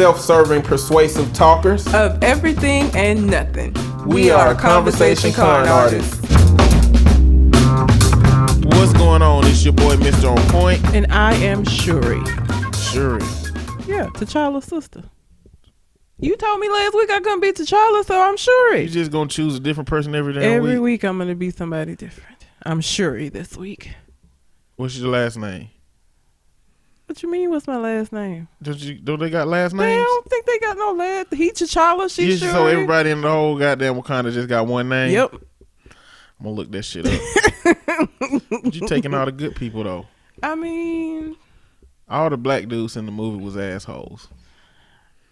self-serving, persuasive talkers of everything and nothing. We are Conversation Con Artists. What's going on? It's your boy, Mr. On Point. And I am Shuri. Shuri. Yeah, T'Challa's sister. You told me last week I couldn't be T'Challa, so I'm Shuri. You just gonna choose a different person every day? Every week I'm gonna be somebody different. I'm Shuri this week. What's your last name? What you mean, what's my last name? Don't they got last names? I don't think they got no last. He T'Challa, she Shuri. So everybody in the whole goddamn Wakanda just got one name? Yep. I'm gonna look that shit up. But you taking all the good people, though. I mean... all the black dudes in the movie was assholes.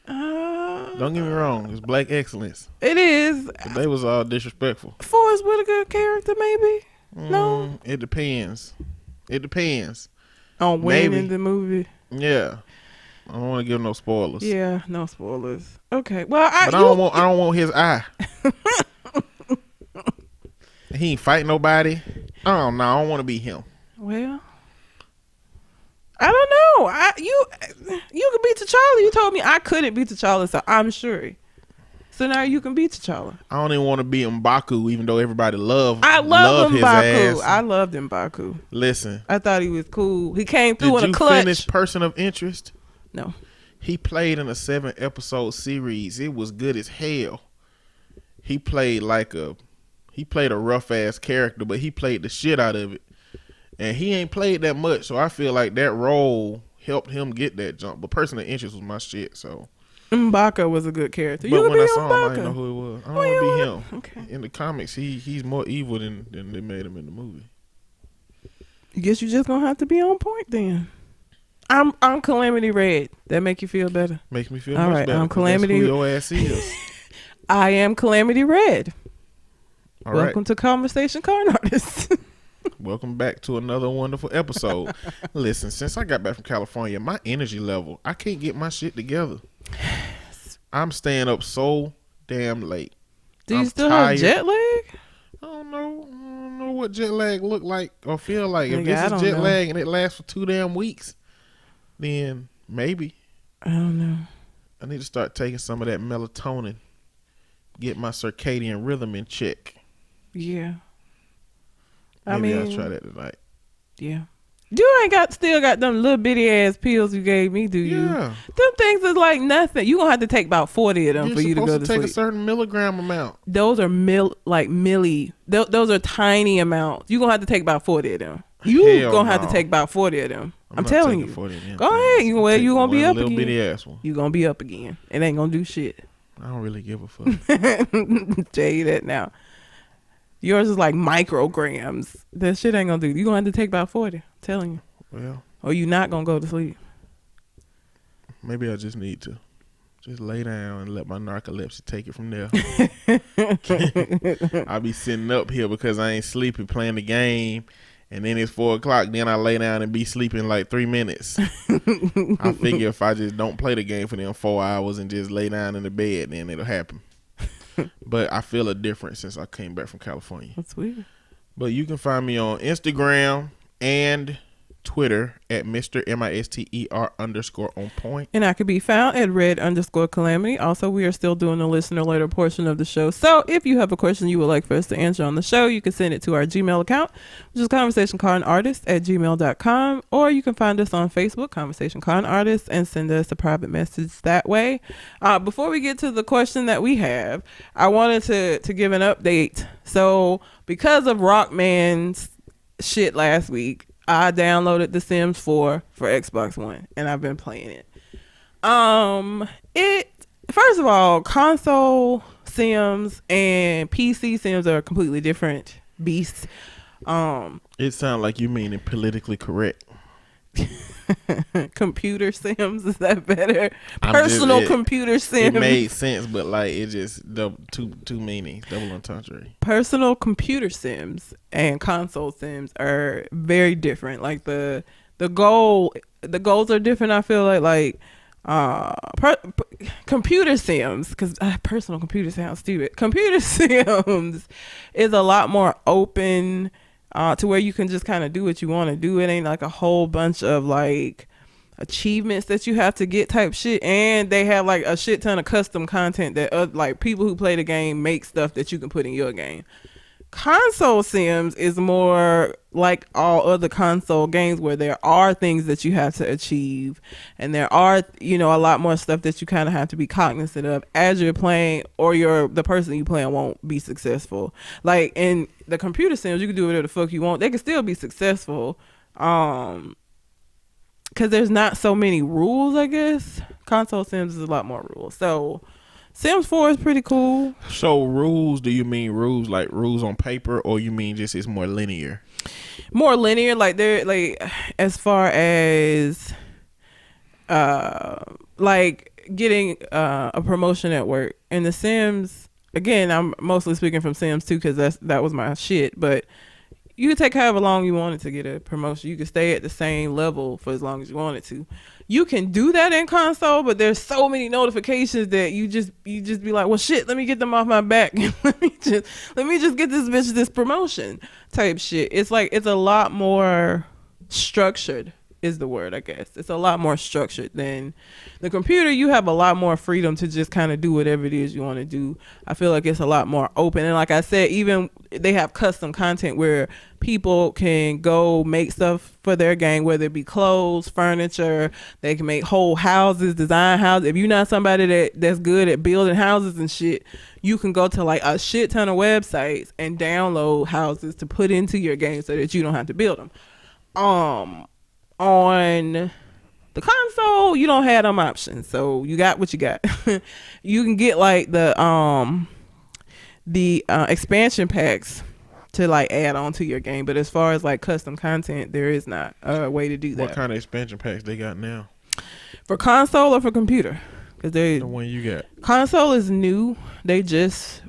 Don't get me wrong, it's black excellence. It is. But they was all disrespectful. Forrest Whitaker character, maybe? No? It depends. It depends. On when in the movie? Yeah. I don't want to give no spoilers. Yeah, no spoilers. Okay. Well, I don't want his eye. He ain't fight nobody. I don't want to be him. Well, I don't know. You could be T'Challa. You told me I couldn't be T'Challa, so I'm Shuri. So now you can be T'Challa. I don't even want to be M'Baku, even though everybody love M'Baku. his ass. I loved M'Baku. Listen, I thought he was cool. He came through in a clutch. Did you finish Person of Interest? No. He played in a 7-episode series. It was good as hell. He played a rough ass character, but he played the shit out of it. And he ain't played that much, so I feel like that role helped him get that jump. But Person of Interest was my shit, so. M'Baka was a good character. But when I saw him, I didn't know who it was. I don't want to be him. Okay. In the comics, he's more evil than they made him in the movie. I guess you just gonna have to be on point then. I'm Calamity Red. That make you feel better? Makes me feel all much right, better. I'm Calamity. That's who your ass is. I am Calamity Red. All Welcome to Conversation Con Artists. Welcome back to another wonderful episode. Listen, since I got back from California, my energy level, I can't get my shit together. I'm staying up so damn late. Do you still have jet lag? I don't know what jet lag look like or feel like. If this is jet lag and it lasts for 2 damn weeks, then maybe. I don't know. I need to start taking some of that melatonin. Get my circadian rhythm in check. Yeah. Maybe I'll try that tonight. Yeah. You ain't still got them little bitty ass pills you gave me, do you? Yeah. Them things is like nothing. You gonna have to take about 40 of them for you to go to sleep. Take a certain milligram amount. Those are milli. Those are tiny amounts. You gonna have to take about 40 of them. You gonna have to take about 40 of them. I'm telling you. 40 of them. Go ahead. You gonna be up again. Bitty ass one. You gonna be up again. It ain't gonna do shit. I don't really give a fuck. Tell you that now. Yours is like micrograms. That shit ain't gonna do. You gonna have to take about 40. I'm telling you. Well. Or you not gonna go to sleep. Maybe I just need to just lay down and let my narcolepsy take it from there. I'll be sitting up here because I ain't sleeping playing the game. And then it's 4 o'clock. Then I lay down and be sleeping like 3 minutes. I figure if I just don't play the game for them 4 hours and just lay down in the bed, then it'll happen. But I feel a difference since I came back from California. That's weird. But you can find me on Instagram and Twitter at Mr. MISTER_on-point. And I could be found at red_calamity. Also, we are still doing the listener letter portion of the show. So if you have a question you would like for us to answer on the show, you can send it to our Gmail account, which is conversationconartist@gmail.com, or you can find us on Facebook, Conversation Con Artists, and send us a private message that way. Before we get to the question that we have, I wanted to give an update. So because of Rockman's shit last week, I downloaded The Sims 4 for Xbox One, and I've been playing it. First of all, console Sims and PC Sims are completely different beasts. It sounds like you mean it politically correct. Computer Sims, is that better? Personal computer Sims. It made sense, but like it just two meanings, double entendre. Personal computer Sims and console Sims are very different. Like the goals are different. I feel like computer Sims, because personal computer sounds stupid. Computer Sims is a lot more open. To where you can just kind of do what you want to do. It ain't like a whole bunch of like achievements that you have to get type shit, and they have like a shit ton of custom content that like people who play the game make stuff that you can put in your game. Console Sims is more like all other console games where there are things that you have to achieve, and there are, you know, a lot more stuff that you kind of have to be cognizant of as you're playing, or the person you playing won't be successful. Like in the computer Sims, you can do whatever the fuck you want. They can still be successful, because there's not so many rules, I guess. Console Sims is a lot more rules. So Sims 4 is pretty cool. So rules, do you mean rules like rules on paper, or you mean just it's more linear? More linear, like they're like, as far as like getting a promotion at work. In the Sims, again, I'm mostly speaking from Sims 2 because that was my shit, but you could take however long you wanted to get a promotion. You could stay at the same level for as long as you wanted to. You can do that in console, but there's so many notifications that you just be like, well, shit, let me get them off my back. let me just get this bitch this promotion type shit. It's like, it's a lot more structured is the word, I guess. It's a lot more structured than the computer. You have a lot more freedom to just kind of do whatever it is you want to do. I feel like it's a lot more open. And like I said, even they have custom content where people can go make stuff for their game, whether it be clothes, furniture. They can make whole houses, design houses. If you're not somebody that's good at building houses and shit, you can go to like a shit ton of websites and download houses to put into your game so that you don't have to build them. On the console, you don't have them options, so you got what you got. You can get like the expansion packs to like add on to your game, but as far as like custom content, there is not a way to do that. What kind of expansion packs they got now? For console or for computer? Because the one you got. Console is new. They just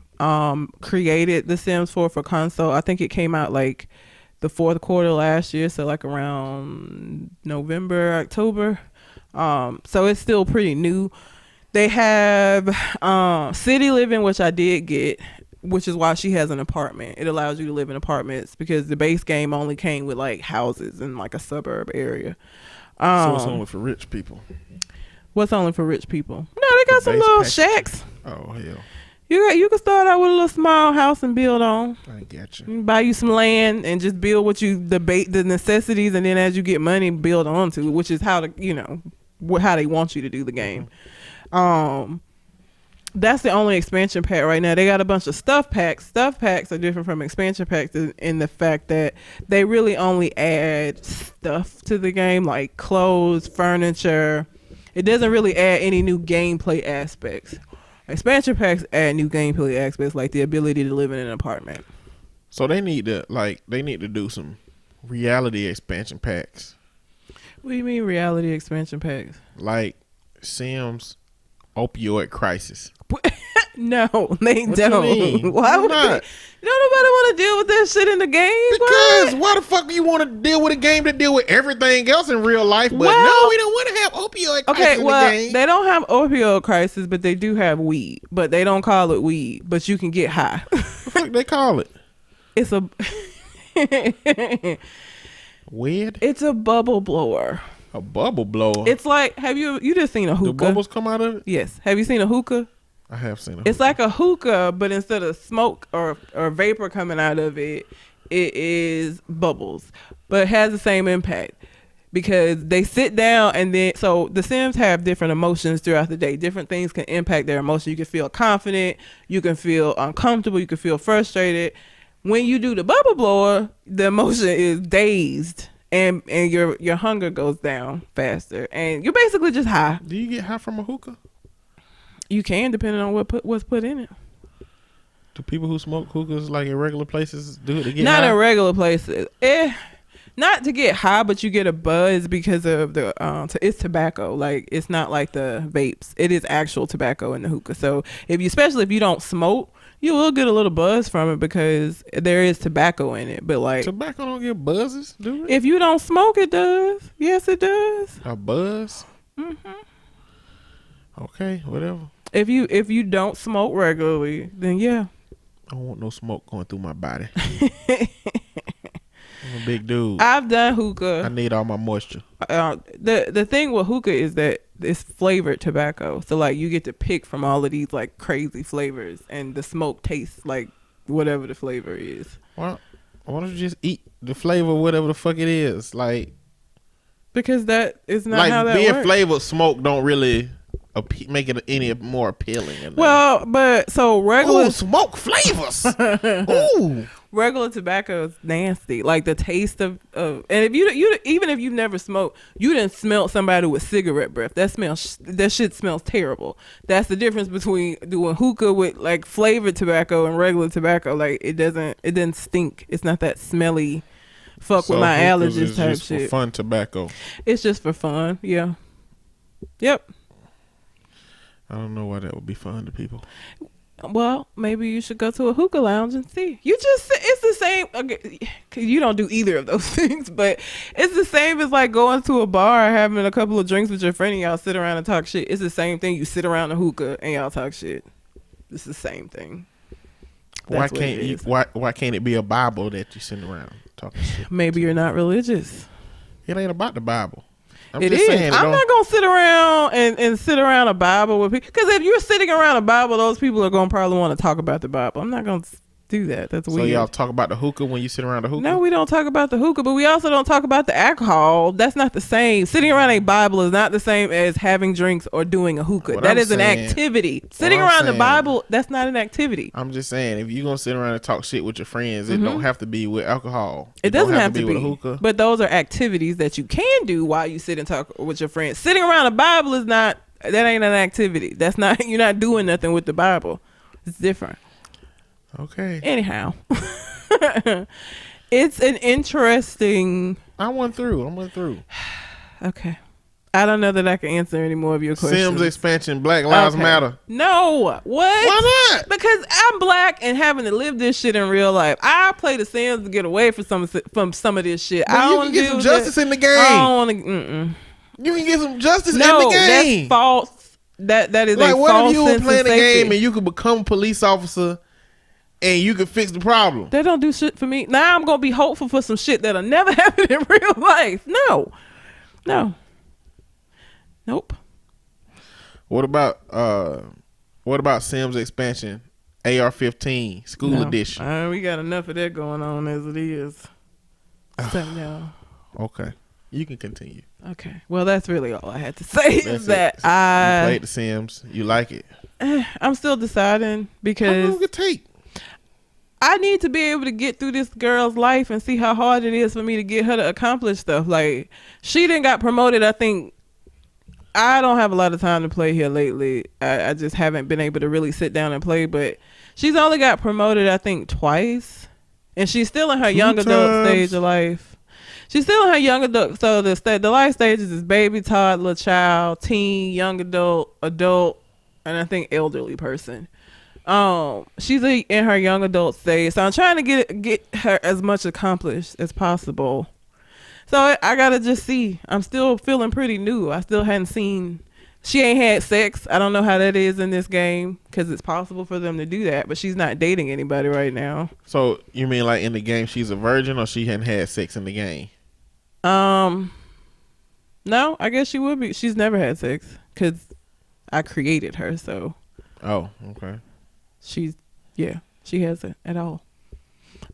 created The Sims 4 for console. I think it came out like the fourth quarter last year, so like around November, October. So it's still pretty new. They have City Living, which I did get, which is why she has an apartment. It allows you to live in apartments because the base game only came with like houses in like a suburb area. So it's only for rich people. What's only for rich people? No, they got some little shacks. Oh hell. You can start out with a little small house and build on. I got you. You buy you some land and just build what you the necessities, and then as you get money, build onto it, which is how how they want you to do the game. That's the only expansion pack right now. They got a bunch of stuff packs. Stuff packs are different from expansion packs in the fact that they really only add stuff to the game, like clothes, furniture. It doesn't really add any new gameplay aspects. Expansion packs add new gameplay aspects, like the ability to live in an apartment. So they need to do some reality expansion packs. What do you mean reality expansion packs? Like Sims Opioid Crisis. No, they What don't. you mean? Why would not? Don't nobody want to deal with that shit in the game? Because why the fuck do you want to deal with a game that deal with everything else in real life? But no, we don't want to have opioid crisis in the game. They don't have opioid crisis, but they do have weed. But they don't call it weed. But you can get high. What the fuck they call it? It's a weed. It's a bubble blower. A bubble blower. It's like, you just seen a hookah? Do bubbles come out of it? Yes. Have you seen a hookah? I have seen a hookah. It's like a hookah, but instead of smoke or vapor coming out of it, it is bubbles. But it has the same impact because they sit down and then, so the Sims have different emotions throughout the day. Different things can impact their emotion. You can feel confident, you can feel uncomfortable, you can feel frustrated. When you do the bubble blower, the emotion is dazed and your hunger goes down faster and you're basically just high. Do you get high from a hookah? You can, depending on what's put in it. Do people who smoke hookahs like in regular places do it to get Not high? in regular places. Not to get high, but you get a buzz because of the it's tobacco. Like it's not like the vapes. It is actual tobacco in the hookah. So especially if you don't smoke, you will get a little buzz from it because there is tobacco in it. But like tobacco don't get buzzes, do it? If you don't smoke, it does. Yes, it does. A buzz? Mhm. Okay, whatever. If you don't smoke regularly, then yeah. I don't want no smoke going through my body. I'm a Big dude. I've done I hookah. need all my moisture. The thing with hookah is that it's flavored tobacco. So like you get to pick from all of these like crazy flavors, and the smoke tastes like whatever the flavor is. Well, why don't you just eat the flavor, whatever the fuck it is? Like, Because that is not like how that being works. flavored smoke don't really make it any more appealing. Well, but so regular ooh, smoke flavors. Ooh, regular tobacco is nasty. Like the taste of and if you even if you've never smoked, you didn't smell somebody with cigarette breath. That shit smells terrible. That's the difference between doing hookah with like flavored tobacco and regular tobacco. Like it doesn't stink. It's not that smelly. Fuck with my hookahs allergies is type just shit. for fun tobacco. It's just for fun. Yeah. Yep. I don't know why that would be fun to people. Well, maybe you should go to a hookah lounge and see. It's the same. Okay, 'cause you don't do either of those things, but it's the same as like going to a bar, having a couple of drinks with your friend, and y'all sit around and talk shit. It's the same thing. You sit around a hookah and y'all talk shit. It's the same thing. That's what it is. Why can't it be a Bible that you sitting around talking shit? Maybe you're not religious. It ain't about the Bible. I'm It just is. saying, I'm not gonna sit around and sit around a Bible with people. Because if you're sitting around a Bible, those people are gonna probably want to talk about the Bible. I'm not gonna do that. That's So weird. y'all talk about the hookah when you sit around the hookah? No, we don't talk about the hookah, but we also don't talk about the alcohol. That's not the same. Sitting around a Bible is not the same as having drinks or doing a hookah. What That I'm is an saying- activity. Sitting I'm around the saying- Bible, that's not an activity. I'm just saying, if you're going to sit around and talk shit with your friends, it don't have to be with alcohol. It doesn't don't have to be. with a hookah. But those are activities that you can do while you sit and talk with your friends. Sitting around a Bible is not, that ain't an activity. That's not, you're not doing nothing with the Bible. It's different. Okay. Anyhow, it's an interesting. I went through. Okay, I don't know that I can answer any more of your questions. Sims expansion, Black Lives Okay. Matter. No, what? Why not? Because I'm black and having to live this shit in real life. I play the Sims to get away from some of this shit. But I you don't can wanna get deal some with justice it. in the game. I don't want to. You can get some justice No, in the game. that's false. That is Like, a what false if you were sense playing of a safety. game and you could become a police officer and you could fix the problem? They don't do shit for me. Now I'm gonna be hopeful for some shit that'll never happen in real life. No. Nope. What about Sims expansion, AR-15 School No. Edition? We got enough of that going on as it is. So no. Okay, you can continue. Okay. Well, that's really all I had to say. That's Is that it. You I played the Sims. You like it? I'm still deciding How because long it take? I need to be able to get through this girl's life and see how hard it is for me to get her to accomplish stuff. Like, she didn't got promoted. I think I don't have a lot of time to play here lately. I just haven't been able to really sit down and play, but she's only got promoted, I think, twice. And she's still in her young adult times. stage of life. She's still in her young adult. So the life stages is baby, toddler, child, teen, young adult, and I think elderly person. She's in her young adult stage, so I'm trying to get her as much accomplished as possible. So I gotta just see. I'm still feeling pretty new. I still hadn't seen. She ain't had sex. I don't know how that is in this game because it's possible for them to do that, but she's not dating anybody right now. So you mean like in the game she's a virgin, or she hadn't had sex in the game? No, I guess she would be. She's never had sex because I created her, so Oh, okay. she hasn't at all.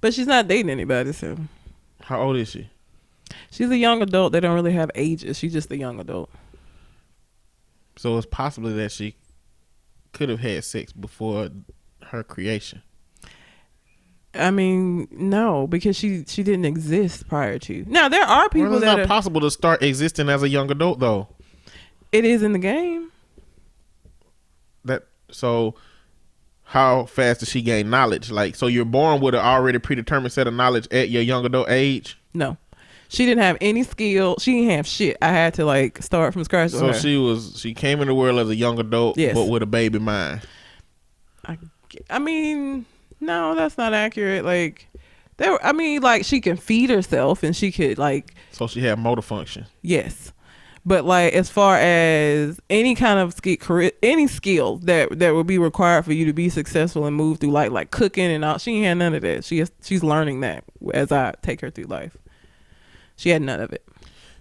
But she's not dating anybody, so How old is she? she's a young adult. They don't really have ages. She's just a young adult. So it's possibly that she could have had sex before her creation. I mean, no, because she didn't exist prior to. Now there are people Well, it's that not possible to start existing as a young adult though. it is in the game. So how fast does she gain knowledge? Like, so you're born with an already predetermined set of knowledge at your young adult age? No, she didn't have any skill. She didn't have shit. I had to like start from scratch with So her. she came in the world as a young adult, Yes. but with a baby mind. I mean, no, that's not accurate. Like, she can feed herself and she could like, So she had motor function. yes. But like, as far as any kind of any skill that would be required for you to be successful and move through life, like cooking and all, she ain't had none of that. She's learning that as I take her through life. She had none of it.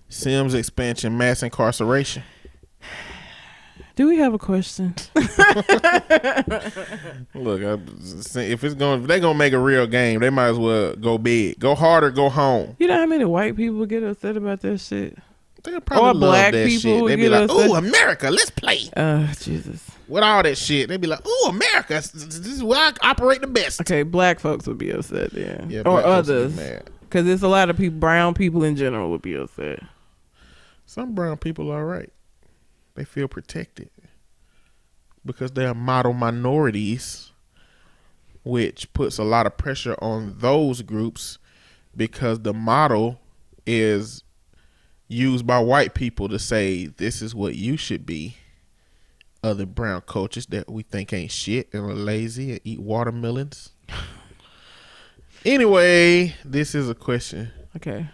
Sims expansion, mass incarceration. Do we have a question? Look, if they're gonna make a real game, they might as well go big, go harder, go home. You know how many white people get upset about that shit? They probably Or love black that people shit. They be get like, upset. "Ooh, America, let's play." Jesus. With all that shit, they be like, "Ooh, America, this is where I operate the best." Okay, black folks would be upset, yeah. Yeah, Or black folks would be others. mad. Because there's a lot of people, brown people in general would be upset. Some brown people are right. They feel protected because they are model minorities, which puts a lot of pressure on those groups because the model is used by white people to say this is what you should be. Other brown coaches that we think ain't shit and are lazy and eat watermelons. Anyway, this is a question. Okay.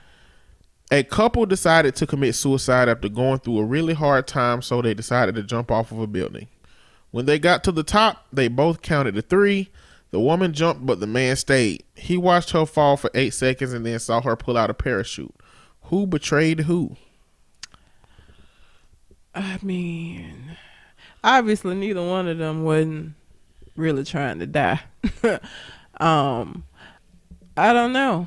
A couple decided to commit suicide after going through a really hard time, so they decided to jump off of a building. When they got to the top, they both counted to 3. The woman jumped, but the man stayed. He watched her fall for 8 seconds and then saw her pull out a parachute. Who betrayed who? I mean, obviously neither one of them wasn't really trying to die. I don't know.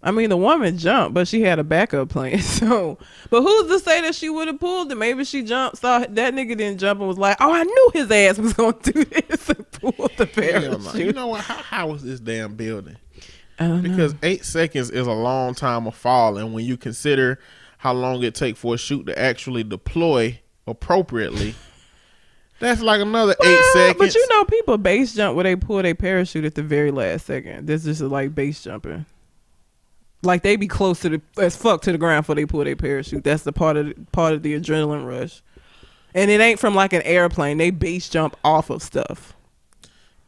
I mean, the woman jumped, but she had a backup plan. So, but who's to say that she would have pulled it? Maybe she jumped, saw that nigga didn't jump, and was like, "Oh, I knew his ass was gonna do this," and pulled the parachute. You know what? How was this damn building? I don't know. Because 8 seconds is a long time of fall, and when you consider how long it takes for a chute to actually deploy appropriately, that's like another 8 seconds. But you know, people base jump where they pull their parachute at the very last second. This is like base jumping. Like they be close to as fuck to the ground before they pull their parachute. That's the part of the adrenaline rush. And it ain't from like an airplane. They base jump off of stuff.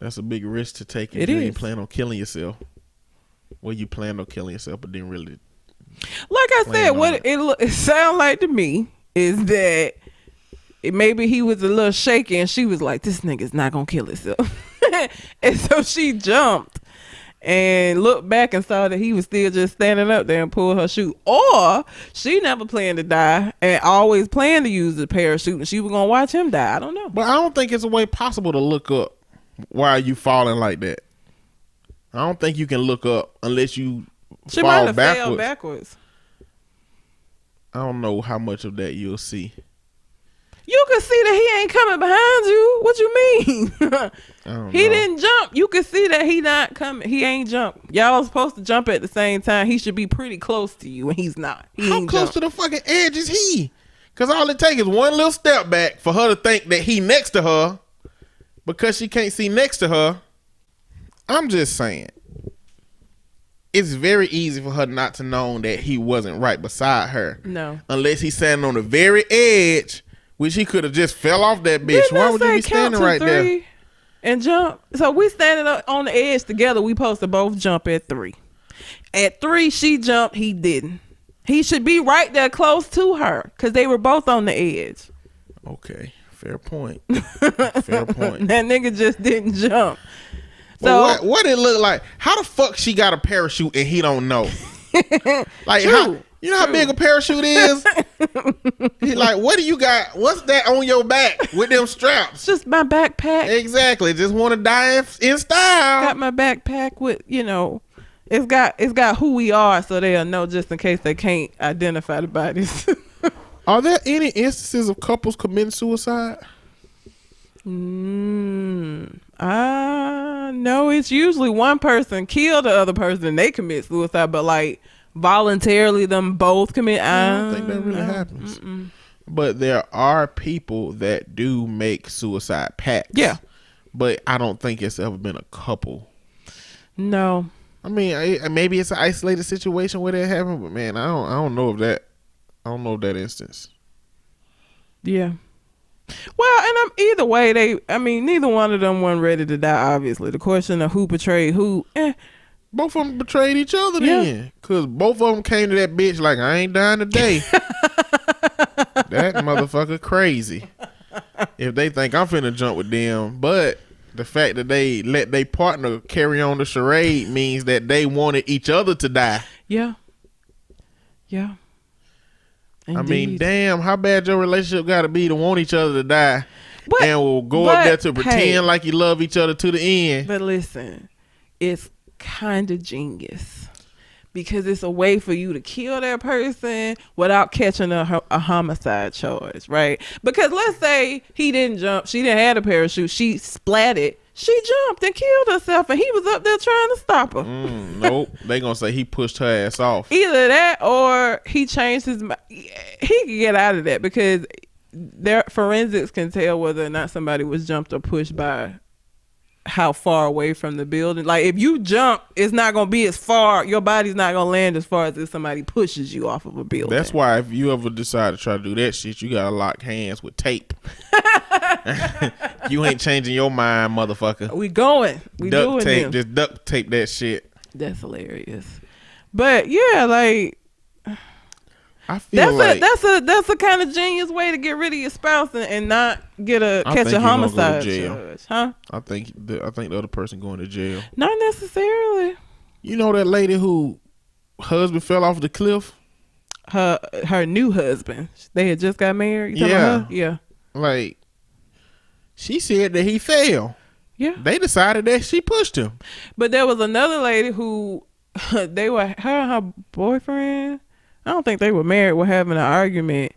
That's a big risk to take if It you is. ain't plan on killing yourself. Well, you planned on killing yourself, but didn't really. Like I Plan said, on what it sound like to me is that maybe he was a little shaky and she was like, "This nigga's not gonna kill himself," and so she jumped and looked back and saw that he was still just standing up there and pulled her chute. Or she never planned to die and always planned to use the parachute and she was gonna watch him die. I don't know. But I don't think it's a way possible to look up while you falling like that. I don't think you can look up unless you She fall might have backwards. fell backwards. I don't know how much of that you'll see. You can see that he ain't coming behind you. What you mean? I don't He know. didn't jump. You can see that he not coming. He ain't jump. Y'all supposed to jump at the same time. He should be pretty close to you, and he's not. He How ain't close jump. to the fucking edge is he? Because all it takes is one little step back for her to think that he next to her because she can't see next to her. I'm just saying. It's very easy for her not to know that he wasn't right beside her. No. Unless he's standing on the very edge, which he could have just fell off that bitch. Didn't Why I would you say be standing count right to there? 3 and jump? So we standing up on the edge together. We supposed to both jump at 3. At 3, she jumped. He didn't. He should be right there close to her because they were both on the edge. Okay, fair point. Fair point. That nigga just didn't jump. But So what it look like? How the fuck she got a parachute and he don't know? Like, True. how, you know how big a parachute is? He like, what do you got? What's that on your back with them straps? it's just my backpack. Exactly. Just want to die in style. Got my backpack with, it's got who we are, so they'll know just in case they can't identify the bodies. Are there any instances of couples committing suicide? No, it's usually one person kill the other person and they commit suicide, but like voluntarily them both commit. I don't think that really happens. But there are people that do make suicide pacts. Yeah. But I don't think it's ever been a couple. No. I mean, maybe it's an isolated situation where that happened, but man, I don't know if that. I don't know that instance. Yeah. Well, and either way, neither one of them weren't ready to die. Obviously, the question of who betrayed who. Both of them betrayed each other Yeah. then, cause both of them came to that bitch like, I ain't dying today. That motherfucker crazy. If they think I'm finna jump with them, but the fact that they let their partner carry on the charade means that they wanted each other to die. Yeah. Yeah. I mean, Indeed. damn, how bad your relationship got to be to want each other to die, But- and will go but, up there to pretend hey. like you love each other to the end. But listen, it's kind of genius because it's a way for you to kill that person without catching a homicide charge, right? Because let's say he didn't jump, she didn't have a parachute, she splatted, she jumped and killed herself, and he was up there trying to stop her. Nope, they gonna say he pushed her ass off. Either that or he changed his mind. He can get out of that because their forensics can tell whether or not somebody was jumped or pushed by how far away from the building. Like if you jump, it's not gonna be as far, your body's not gonna land as far as if somebody pushes you off of a building. That's why if you ever decide to try to do that shit, you gotta lock hands with tape. You ain't changing your mind, motherfucker. We going. We Duct doing tape, them. just duct tape that shit. That's hilarious. But yeah, like I feel like that's a kind of genius way to get rid of your spouse and not catch a think you gonna go to homicide jail. charge, huh? I think the other person going to jail. Not necessarily. You know that lady who husband fell off the cliff? Her new husband. They had just got married. You talking about her? Yeah. Like, she said that he fell. Yeah. They decided that she pushed him. But there was another lady who her and her boyfriend, I don't think they were married, were having an argument,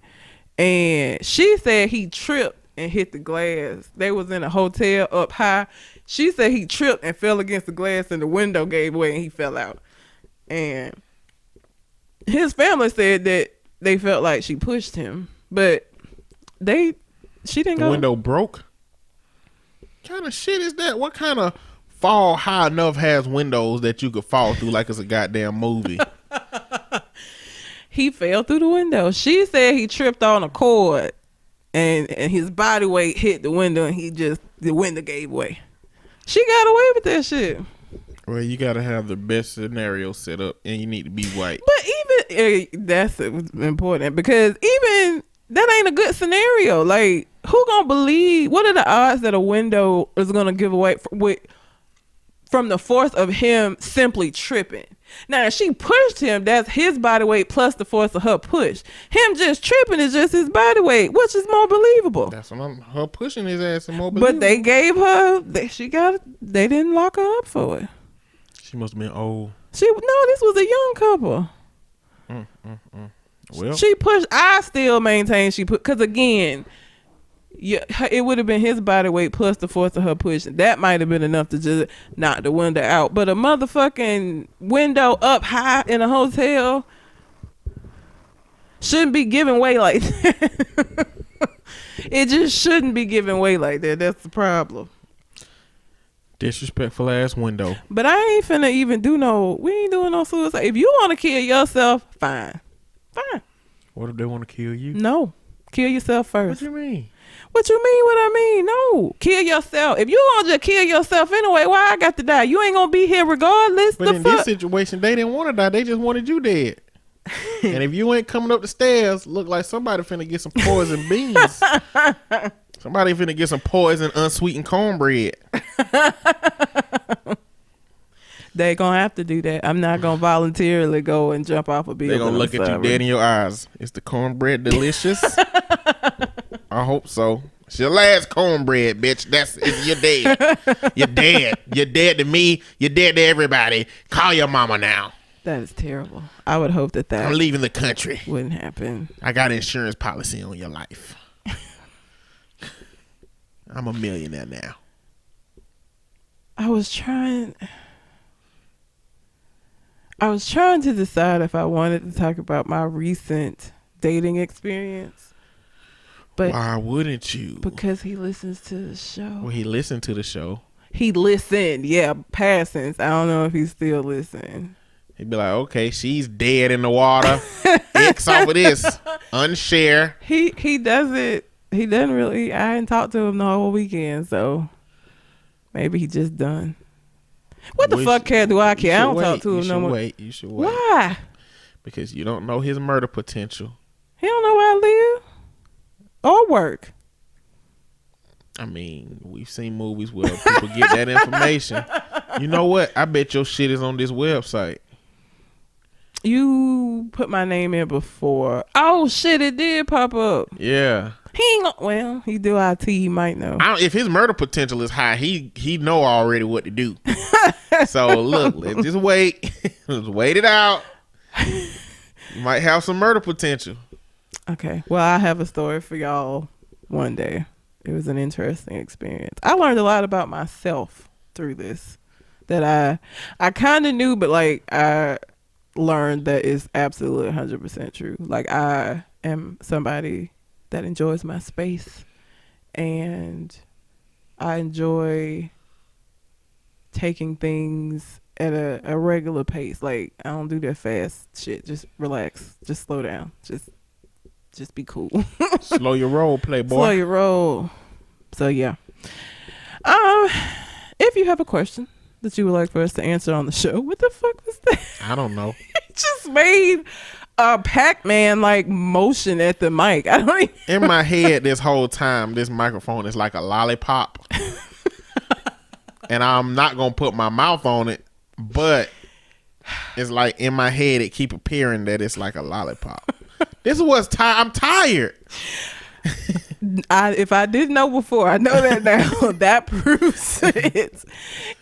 and she said he tripped and hit the glass. They was in a hotel up high. She said he tripped and fell against the glass and the window gave way and he fell out. And his family said that they felt like she pushed him, but she didn't The go. window broke. What kind of shit is that? What kind of fall high enough has windows that you could fall through like it's a goddamn movie? He fell through the window. She said he tripped on a cord and his body weight hit the window and the window gave way. She got away with that shit. Well, you gotta have the best scenario set up, and you need to be white. But even that's important because even that ain't a good scenario. Like, who gonna believe? What are the odds that a window is gonna give away from the force of him simply tripping? Now, if she pushed him, that's his body weight plus the force of her push. Him just tripping is just his body weight, which is more believable. That's what her pushing his ass and more believable. But they gave her, they didn't lock her up for it. She must have been old. This was a young couple. Well, She pushed. I still maintain she put, because again, it would have been his body weight plus the force of her push. That might have been enough to just knock the window out. But a motherfucking window up high in a hotel shouldn't be giving way like that. It just shouldn't be giving way like that. That's the problem. disrespectful ass window. But I ain't finna even we ain't doing no suicide. If you want to kill yourself, fine. What if they want to kill you? No. Kill yourself first. What you mean? What you mean what I mean? No. Kill yourself. If you want to just kill yourself anyway, why I got to die? You ain't going to be here regardless. But in this situation, they didn't want to die. They just wanted you dead. And if you ain't coming up the stairs, look like somebody finna get some poison beans. Somebody finna get some poison unsweetened cornbread. They gonna have to do that. I'm not gonna voluntarily go and jump off a building. They gonna look at you dead in your eyes. Is the cornbread delicious? I hope so. It's your last cornbread, bitch. You're dead. You're dead. You're dead to me. You're dead to everybody. Call your mama now. That is terrible. I would hope that I'm leaving the country. wouldn't happen. I got an insurance policy on your life. I'm a millionaire now. I was trying to decide if I wanted to talk about my recent dating experience. But why wouldn't you? because he listens to the show. Well, he listened to the show. He listened. Yeah, past tense. I don't know if he's still listening. He'd be like, okay, she's dead in the water. X off of this. Unshare. He does it. He doesn't really. I hadn't talked to him the whole weekend, so maybe he just done. What the fuck care do I care? I don't talk to him no more. You should wait. Why? Because you don't know his murder potential. He don't know where I live or work. I mean, we've seen movies where people get that information. You know what? I bet your shit is on this website. You put my name in before. Oh shit, it did pop up. Yeah. He ain't well, he do IT, he might know. If his murder potential is high, he know already what to do. So look, let's just wait. Let's wait it out. You might have some murder potential. Okay. Well, I have a story for y'all one day. It was an interesting experience. I learned a lot about myself through this that I kind of knew, but like I learned that it's absolutely 100% true. Like I am somebody that enjoys my space, and I enjoy taking things at a regular pace. Like I don't do that fast shit. Just relax. Just slow down. Just be cool. Slow your roll, playboy. Slow your roll. So yeah. If you have a question that you would like for us to answer on the show, what the fuck was that? I don't know. It just made a Pac-Man like motion at the mic. I don't even In my head this whole time, this microphone is like a lollipop. And I'm not gonna put my mouth on it, but it's like in my head it keep appearing that it's like a lollipop. This is what's I'm tired. If I didn't know before, I know that now. That proves it.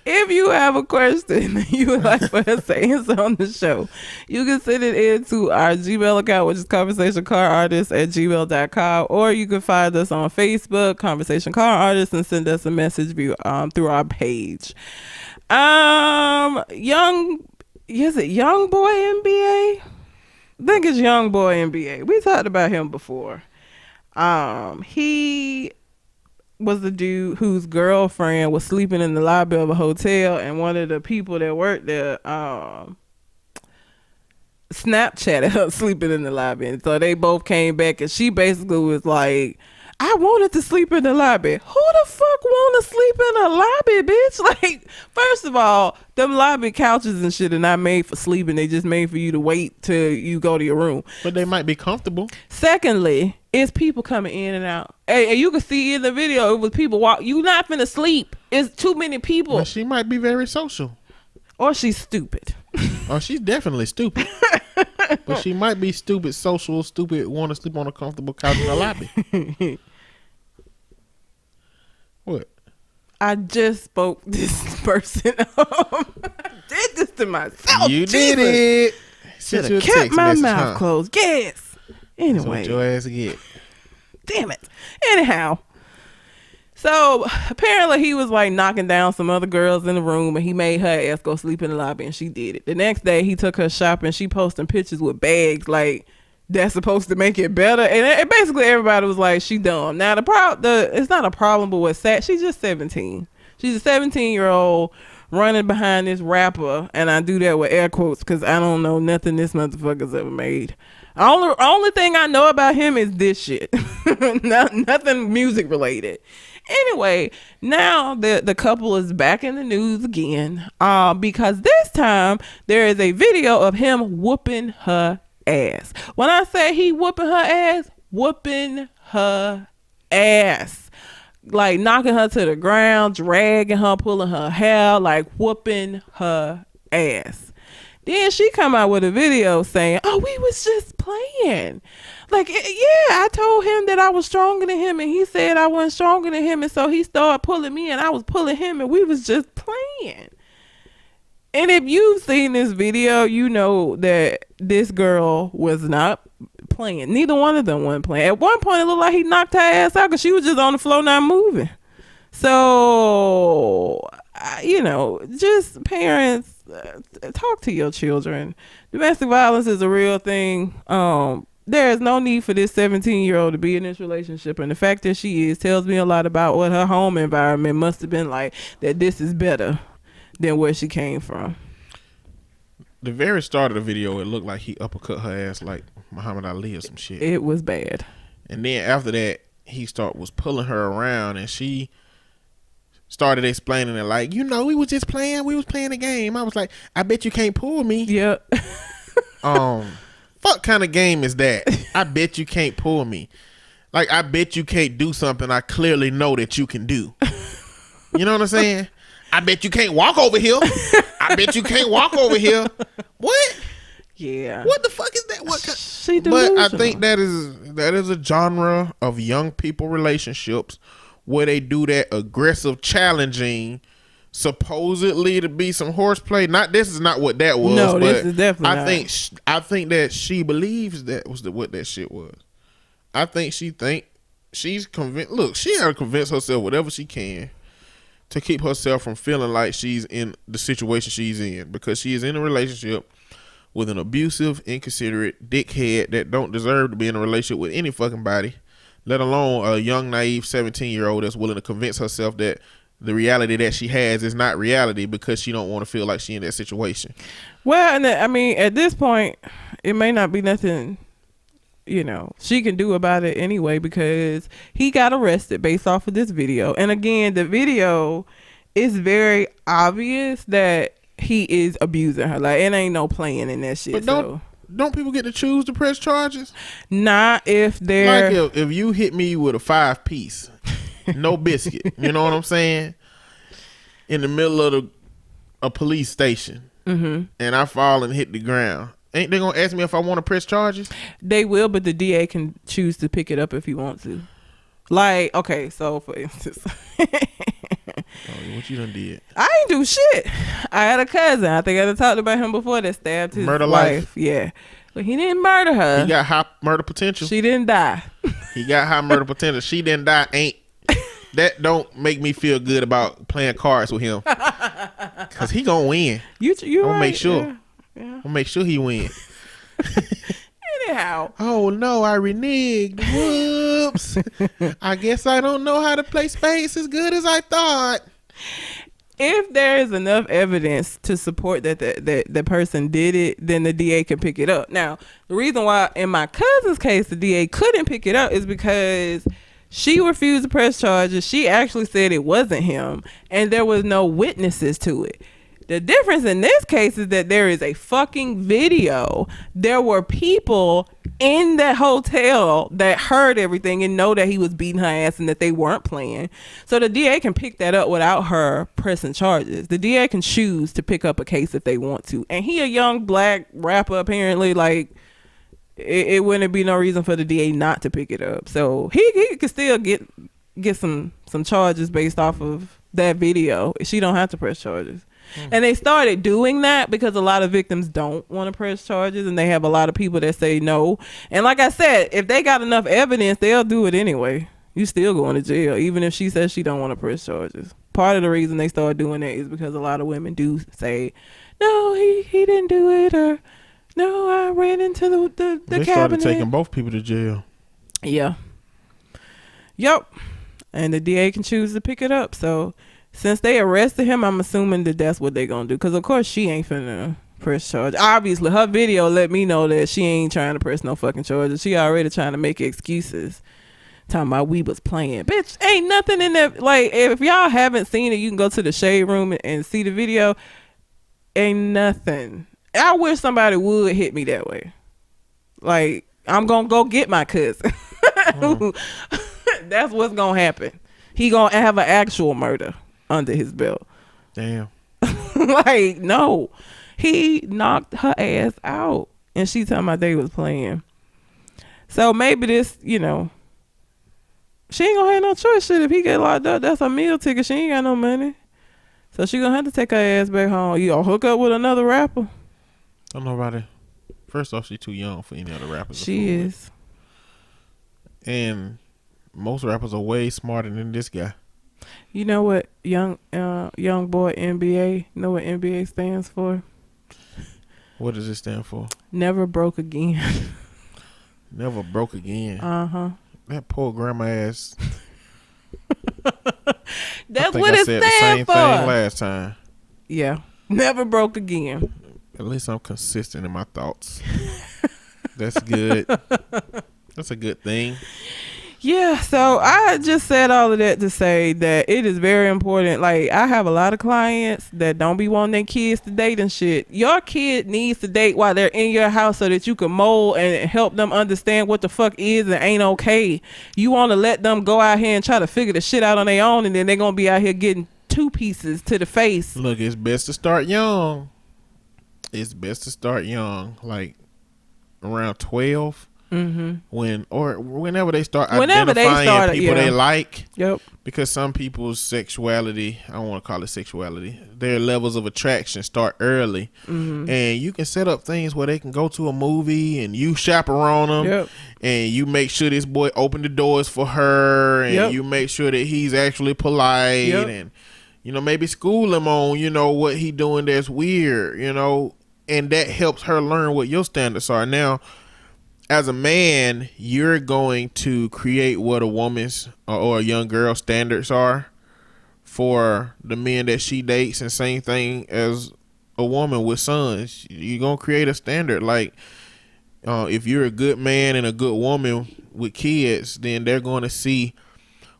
If you have a question that you would like for us to answer on the show, you can send it in to our Gmail account, which is conversationcarartist@gmail.com, or you can find us on Facebook, Conversation Car Artist, and send us a message through our page. Is it Young Boy NBA? I think it's Young Boy NBA. We talked about him before. He was the dude whose girlfriend was sleeping in the lobby of a hotel, and one of the people that worked there Snapchatted her sleeping in the lobby. And so they both came back, and she basically was like, I wanted to sleep in the lobby. Who the fuck want to sleep in a lobby, bitch? Like, first of all, them lobby couches and shit are not made for sleeping. They just made for you to wait till you go to your room. But they might be comfortable. Secondly, it's people coming in and out. Hey, and you can see in the video, it was people walk. You not finna sleep. It's too many people. Well, she might be very social. Or she's stupid. Oh, she's definitely stupid. But she might be stupid, social, stupid, want to sleep on a comfortable couch in the lobby. What? I just spoke this person up. I did this to myself. You did it. Should have kept my mouth closed. Yes. Anyway. That's what your ass get. Damn it. Anyhow. So apparently he was like knocking down some other girls in the room, and he made her ass go sleep in the lobby, and she did it. The next day he took her shopping. She posting pictures with bags like that's supposed to make it better, and basically everybody was like, she dumb. Now it's not a problem, but what's sad, she's just 17. She's a 17-year-old running behind this rapper, and I do that with air quotes because I don't know nothing this motherfucker's ever made. Only thing I know about him is this shit. Nothing music related. Anyway, now the couple is back in the news again because this time there is a video of him whooping her ass. When I say he whooping her ass, like knocking her to the ground, dragging her, pulling her hair, like whooping her ass. Then she come out with a video saying, oh, we was just playing. Like, yeah, I told him that I was stronger than him, and he said I wasn't stronger than him, and so he started pulling me, and I was pulling him, and we was just playing. And if you've seen this video, you know that this girl was not playing. Neither one of them wasn't playing. At one point, it looked like he knocked her ass out because she was just on the floor not moving. So, just parents, talk to your children. Domestic violence is a real thing. There is no need for this 17-year-old to be in this relationship, and the fact that she is tells me a lot about what her home environment must have been like, that this is better than where she came from. The very start of the video, it looked like he uppercut her ass like Muhammad Ali or some shit. It was bad. And then after that, he was pulling her around, and she started explaining it like, we was just playing. We was playing a game. I was like, I bet you can't pull me. Yeah. Fuck kind of game is that? I bet you can't pull me. Like, I bet you can't do something I clearly know that you can do. You know what I'm saying? I bet you can't walk over here. I bet you can't walk over here. What? Yeah. What the fuck is that? What? She But delusional. I think that is a genre of young people relationships where they do that aggressive challenging, supposedly to be some horseplay. Not this is not what that was. No, but this is definitely I think that she believes that was what that shit was. I think she's convinced. Look, she had to convince herself whatever she can to keep herself from feeling like she's in the situation she's in, because she is in a relationship with an abusive, inconsiderate dickhead that don't deserve to be in a relationship with any fucking body, let alone a young, naive 17-year-old that's willing to convince herself that the reality that she has is not reality because she don't want to feel like she in that situation. Well, and I mean, at this point, it may not be nothing, she can do about it anyway, because he got arrested based off of this video. And again, the video is very obvious that he is abusing her. Like, it ain't no playing in that shit. But don't people get to choose to press charges? Not if they're like if you hit me with a 5-piece, no biscuit, you know what I'm saying, in the middle of a police station, and I fall and hit the ground. Ain't they gonna ask me if I want to press charges? They will, but the DA can choose to pick it up if he wants to. Like, okay, so for instance, what you done did? I ain't do shit. I had a cousin, I think I had talked about him before, that stabbed his Murder wife. life. Yeah, but he didn't murder her. He got high murder potential. She didn't die. He got high murder potential. She didn't die. That don't make me feel good about playing cards with him, cause he gonna win. You I'm gonna right. make sure. Yeah. I'm gonna make sure he win. Anyhow. Oh no, I reneged. Whoops. I guess I don't know how to play spades as good as I thought. If there is enough evidence to support that the person did it, then the DA can pick it up. Now, the reason why in my cousin's case the DA couldn't pick it up is because she refused to press charges. She actually said it wasn't him, and there was no witnesses to it. The difference in this case is that there is a fucking video. There were people in that hotel that heard everything and know that he was beating her ass and that they weren't playing. So the DA can pick that up without her pressing charges. The DA can choose to pick up a case if they want to. And he a young black rapper, apparently. Like, it wouldn't be no reason for the DA not to pick it up. So he could still get some charges based off of that video. She don't have to press charges. And they started doing that because a lot of victims don't want to press charges, and they have a lot of people that say no. And like I said, if they got enough evidence, they'll do it anyway. You still going to jail, even if she says she don't want to press charges. Part of the reason they started doing that is because a lot of women do say, no, he didn't do it, or no, I ran into the They cabinet. started taking both people to jail. Yeah. Yep. And the DA can choose to pick it up. So since they arrested him, I'm assuming that that's what they're going to do. Because, of course, she ain't finna press charges. Obviously, her video let me know that she ain't trying to press no fucking charges. She already trying to make excuses. Talking about we was playing. Bitch, ain't nothing in there. Like, if y'all haven't seen it, you can go to the Shade Room and see the video. Ain't nothing. I wish somebody would hit me that way. Like, I'm going to go get my cousin. That's what's going to happen. He going to have an actual murder under his belt. Damn. Like, no. He knocked her ass out. And she talking about they was playing. So maybe this, she ain't gonna have no choice. Shit, if he get locked up, that's a meal ticket. She ain't got no money. So she gonna have to take her ass back home. You gonna hook up with another rapper? Don't know about it. First off, she's too young for any other rappers. She is. And most rappers are way smarter than this guy. You know what young boy NBA, know what NBA stands for? What does it stand for? Never broke again. Never broke again. Uh-huh. That poor grandma ass. That's I what I it said stands the same for. thing last time. Yeah. Never broke again. At least I'm consistent in my thoughts. That's good. That's a good thing. Yeah, so I just said all of that to say that it is very important. Like, I have a lot of clients that don't be wanting their kids to date and shit. Your kid needs to date while they're in your house so that you can mold and help them understand what the fuck is and ain't okay. You want to let them go out here and try to figure the shit out on their own, and then they're going to be out here getting 2 pieces to the face. Look, it's best to start young. It's best to start young, like around 12. Whenever they start identifying people they like. Yep. Because some people's sexuality, I don't want to call it sexuality, their levels of attraction start early. And you can set up things where they can go to a movie and you chaperone them. Yep. And you make sure this boy open the doors for her. And you make sure that he's actually polite. And, maybe school him on, what he doing that's weird, and that helps her learn what your standards are. Now, as a man, you're going to create what a woman's or a young girl's standards are for the men that she dates, and same thing as a woman with sons. You're going to create a standard. Like, if you're a good man and a good woman with kids, then they're going to see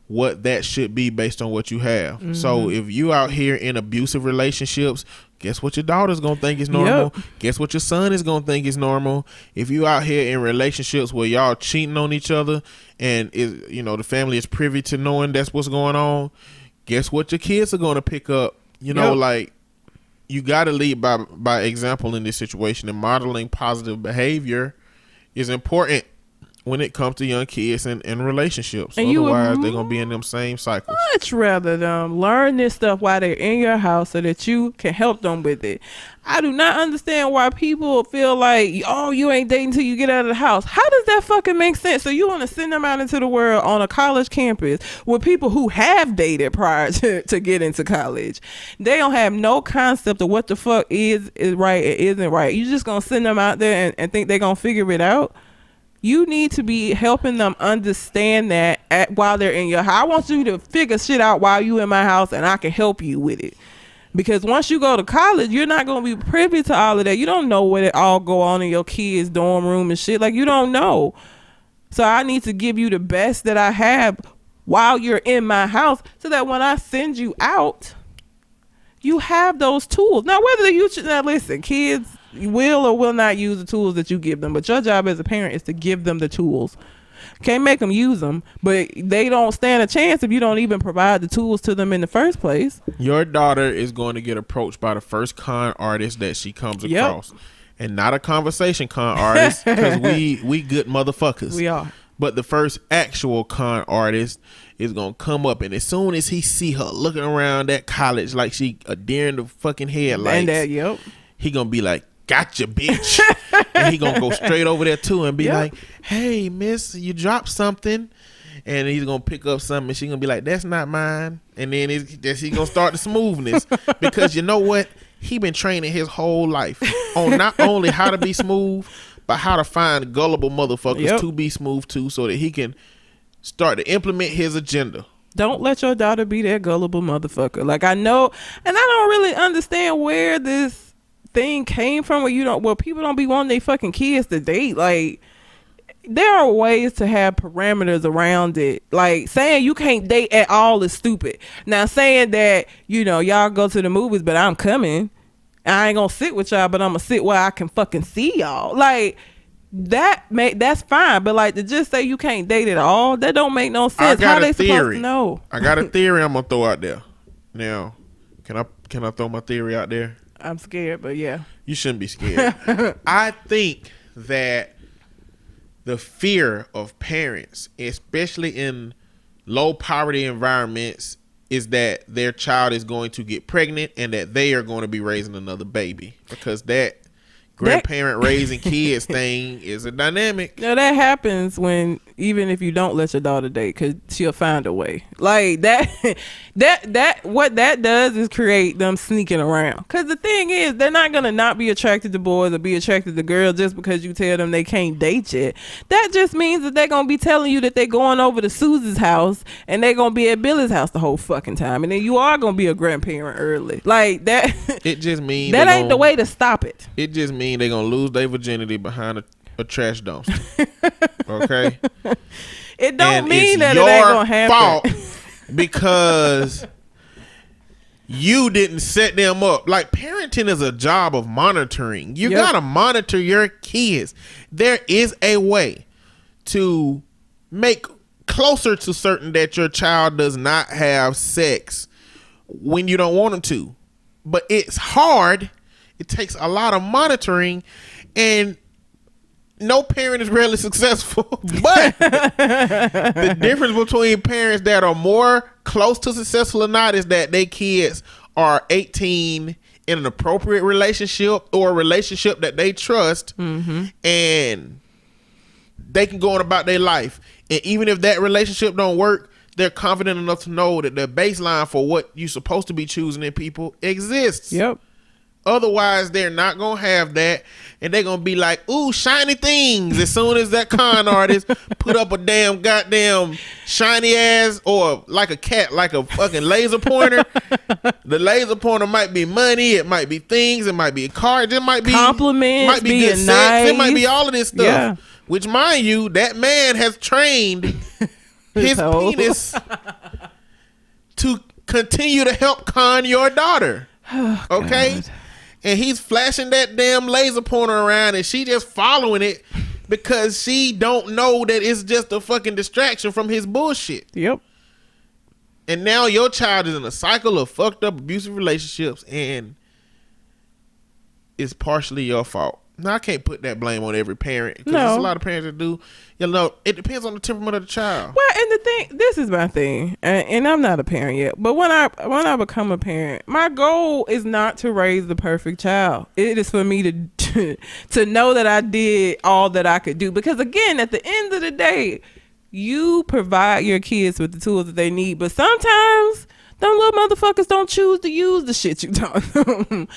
what that should be based on what you have. So if you out here in abusive relationships, guess what your daughter's gonna think is normal. Guess what your son is gonna think is normal. If you out here in relationships where y'all cheating on each other and the family is privy to knowing that's what's going on, guess what your kids are gonna pick up. Like, you gotta lead by example in this situation, and modeling positive behavior is important when it comes to young kids and relationships. And otherwise, they're going to be in them same cycles. Much rather them learn this stuff while they're in your house so that you can help them with it. I do not understand why people feel like, oh, you ain't dating until you get out of the house. How does that fucking make sense? So you want to send them out into the world on a college campus with people who have dated prior to get into college. They don't have no concept of what the fuck is right and isn't right. You just going to send them out there and think they're going to figure it out? You need to be helping them understand that while they're in your house. I want you to figure shit out while you in my house, and I can help you with it. Because once you go to college, you're not going to be privy to all of that. You don't know what it all go on in your kids' dorm room and shit. Like, you don't know. So I need to give you the best that I have while you're in my house so that when I send you out, you have those tools. Now, whether you should, now listen, kids will or will not use the tools that you give them, but your job as a parent is to give them the tools. Can't make them use them, but they don't stand a chance if you don't even provide the tools to them in the first place. Your daughter is going to get approached by the first con artist that she comes across, and not a conversation con artist, because we good motherfuckers. We are. But the first actual con artist is going to come up, and as soon as he see her looking around that college like she a deer in the fucking headlights, and he going to be like, gotcha, bitch. And he gonna go straight over there too and be like, hey, miss, you dropped something. And he's gonna pick up something and she gonna be like, that's not mine. And then he gonna start the smoothness. Because you know what? He been training his whole life on not only how to be smooth, but how to find gullible motherfuckers to be smooth too, so that he can start to implement his agenda. Don't let your daughter be that gullible motherfucker. Like, I know, and I don't really understand where this thing came from, where people don't be wanting their fucking kids to date. Like, there are ways to have parameters around it. Like, saying you can't date at all is stupid. Now, saying that, y'all go to the movies, but I'm coming, I ain't gonna sit with y'all, but I'm gonna sit where I can fucking see y'all. Like, that's fine, but like, to just say you can't date at all, that don't make no sense. How they supposed to know? I got a theory I'm gonna throw out there. Now, can I throw my theory out there? I'm scared, but yeah. You shouldn't be scared. I think that the fear of parents, especially in low poverty environments, is that their child is going to get pregnant and that they are going to be raising another baby, because that grandparent raising kids thing is a dynamic. No, that happens when, even if you don't let your daughter date, because she'll find a way. Like that what that does is create them sneaking around. Because the thing is, they're not gonna not be attracted to boys or be attracted to girls just because you tell them they can't date yet. That just means that they're gonna be telling you that they're going over to Susie's house and they're gonna be at Billy's house the whole fucking time, and then you are gonna be a grandparent early. Like that. It just means that ain't the way to stop it. It just means they're gonna lose their virginity behind a trash dumpster. Okay. It don't mean that it ain't gonna happen. Fault because you didn't set them up. Like, parenting is a job of monitoring. You gotta monitor your kids. There is a way to make closer to certain that your child does not have sex when you don't want them to. But it's hard It takes a lot of monitoring, and no parent is rarely successful. But the difference between parents that are more close to successful or not is that their kids are 18 in an appropriate relationship or a relationship that they trust, and they can go on about their life. And even if that relationship don't work, they're confident enough to know that the baseline for what you're supposed to be choosing in people exists. Yep. Otherwise, they're not going to have that. And they're going to be like, ooh, shiny things. As soon as that con artist put up a damn goddamn shiny ass, or like a cat, like a fucking laser pointer. The laser pointer might be money. It might be things. It might be a car. It might be compliments. Might be good sex. Nice. It might be all of this stuff. Yeah. Which, mind you, that man has trained his penis to continue to help con your daughter. Oh, okay? God. And he's flashing that damn laser pointer around, and she just following it because she don't know that it's just a fucking distraction from his bullshit. Yep. And now your child is in a cycle of fucked up abusive relationships, and it's partially your fault. Now, I can't put that blame on every parent, because there's a lot of parents that do. You know, it depends on the temperament of the child. Well, and the thing, this is my thing, and I'm not a parent yet, but when I become a parent, my goal is not to raise the perfect child. It is for me to know that I did all that I could do. Because again, at the end of the day, you provide your kids with the tools that they need, but sometimes them little motherfuckers don't choose to use the shit you taught them.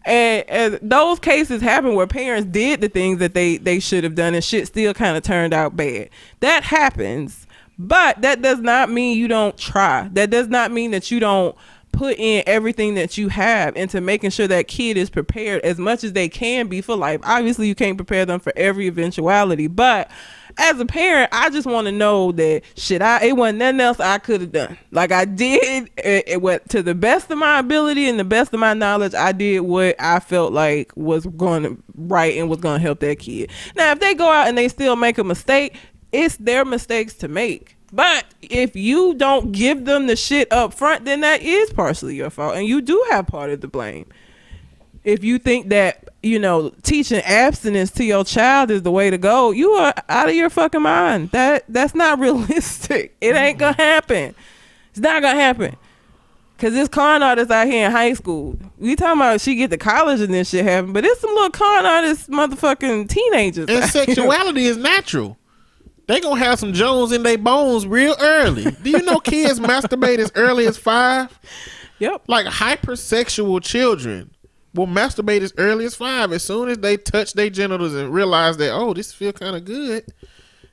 And those cases happen where parents did the things that they should have done, and shit still kind of turned out bad. That happens, but that does not mean you don't try. That does not mean that you don't put in everything that you have into making sure that kid is prepared as much as they can be for life. Obviously, you can't prepare them for every eventuality, but as a parent, I just want to know that it wasn't nothing else I could have done. Like, I did it went to the best of my ability and the best of my knowledge. I did what I felt like was going to right and was going to help that kid. Now, if they go out and they still make a mistake, it's their mistakes to make. But if you don't give them the shit up front, then that is partially your fault, and you do have part of the blame. If you think that, you know, teaching abstinence to your child is the way to go, you are out of your fucking mind. That's not realistic. It ain't gonna happen. It's not gonna happen. Cause this con artist out here in high school, we talking about she get to college and this shit happen, but it's some little con artist motherfucking teenagers. And sexuality is natural. They gonna have some Jones in their bones real early. Do you know kids masturbate as early as 5? Yep. Like, hypersexual children will masturbate as early as 5. As soon as they touch their genitals and realize that, oh, this feel kind of good,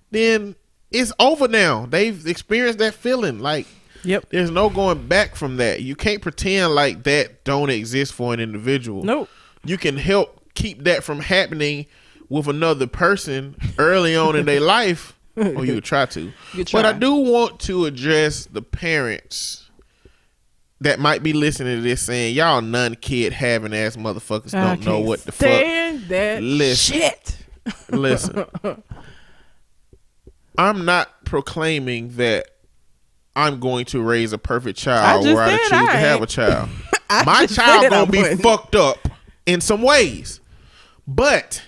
then it's over now. They've experienced that feeling. Like, yep. There's no going back from that. You can't pretend like that don't exist for an individual. Nope. You can help keep that from happening with another person early on in their life, or you would try to. But I do want to address the parents that might be listening to this saying, y'all kid having ass motherfuckers don't know what the fuck. That shit. Listen. I'm not proclaiming that I'm going to raise a perfect child where I choose to have a child. My child gonna be fucked up in some ways, but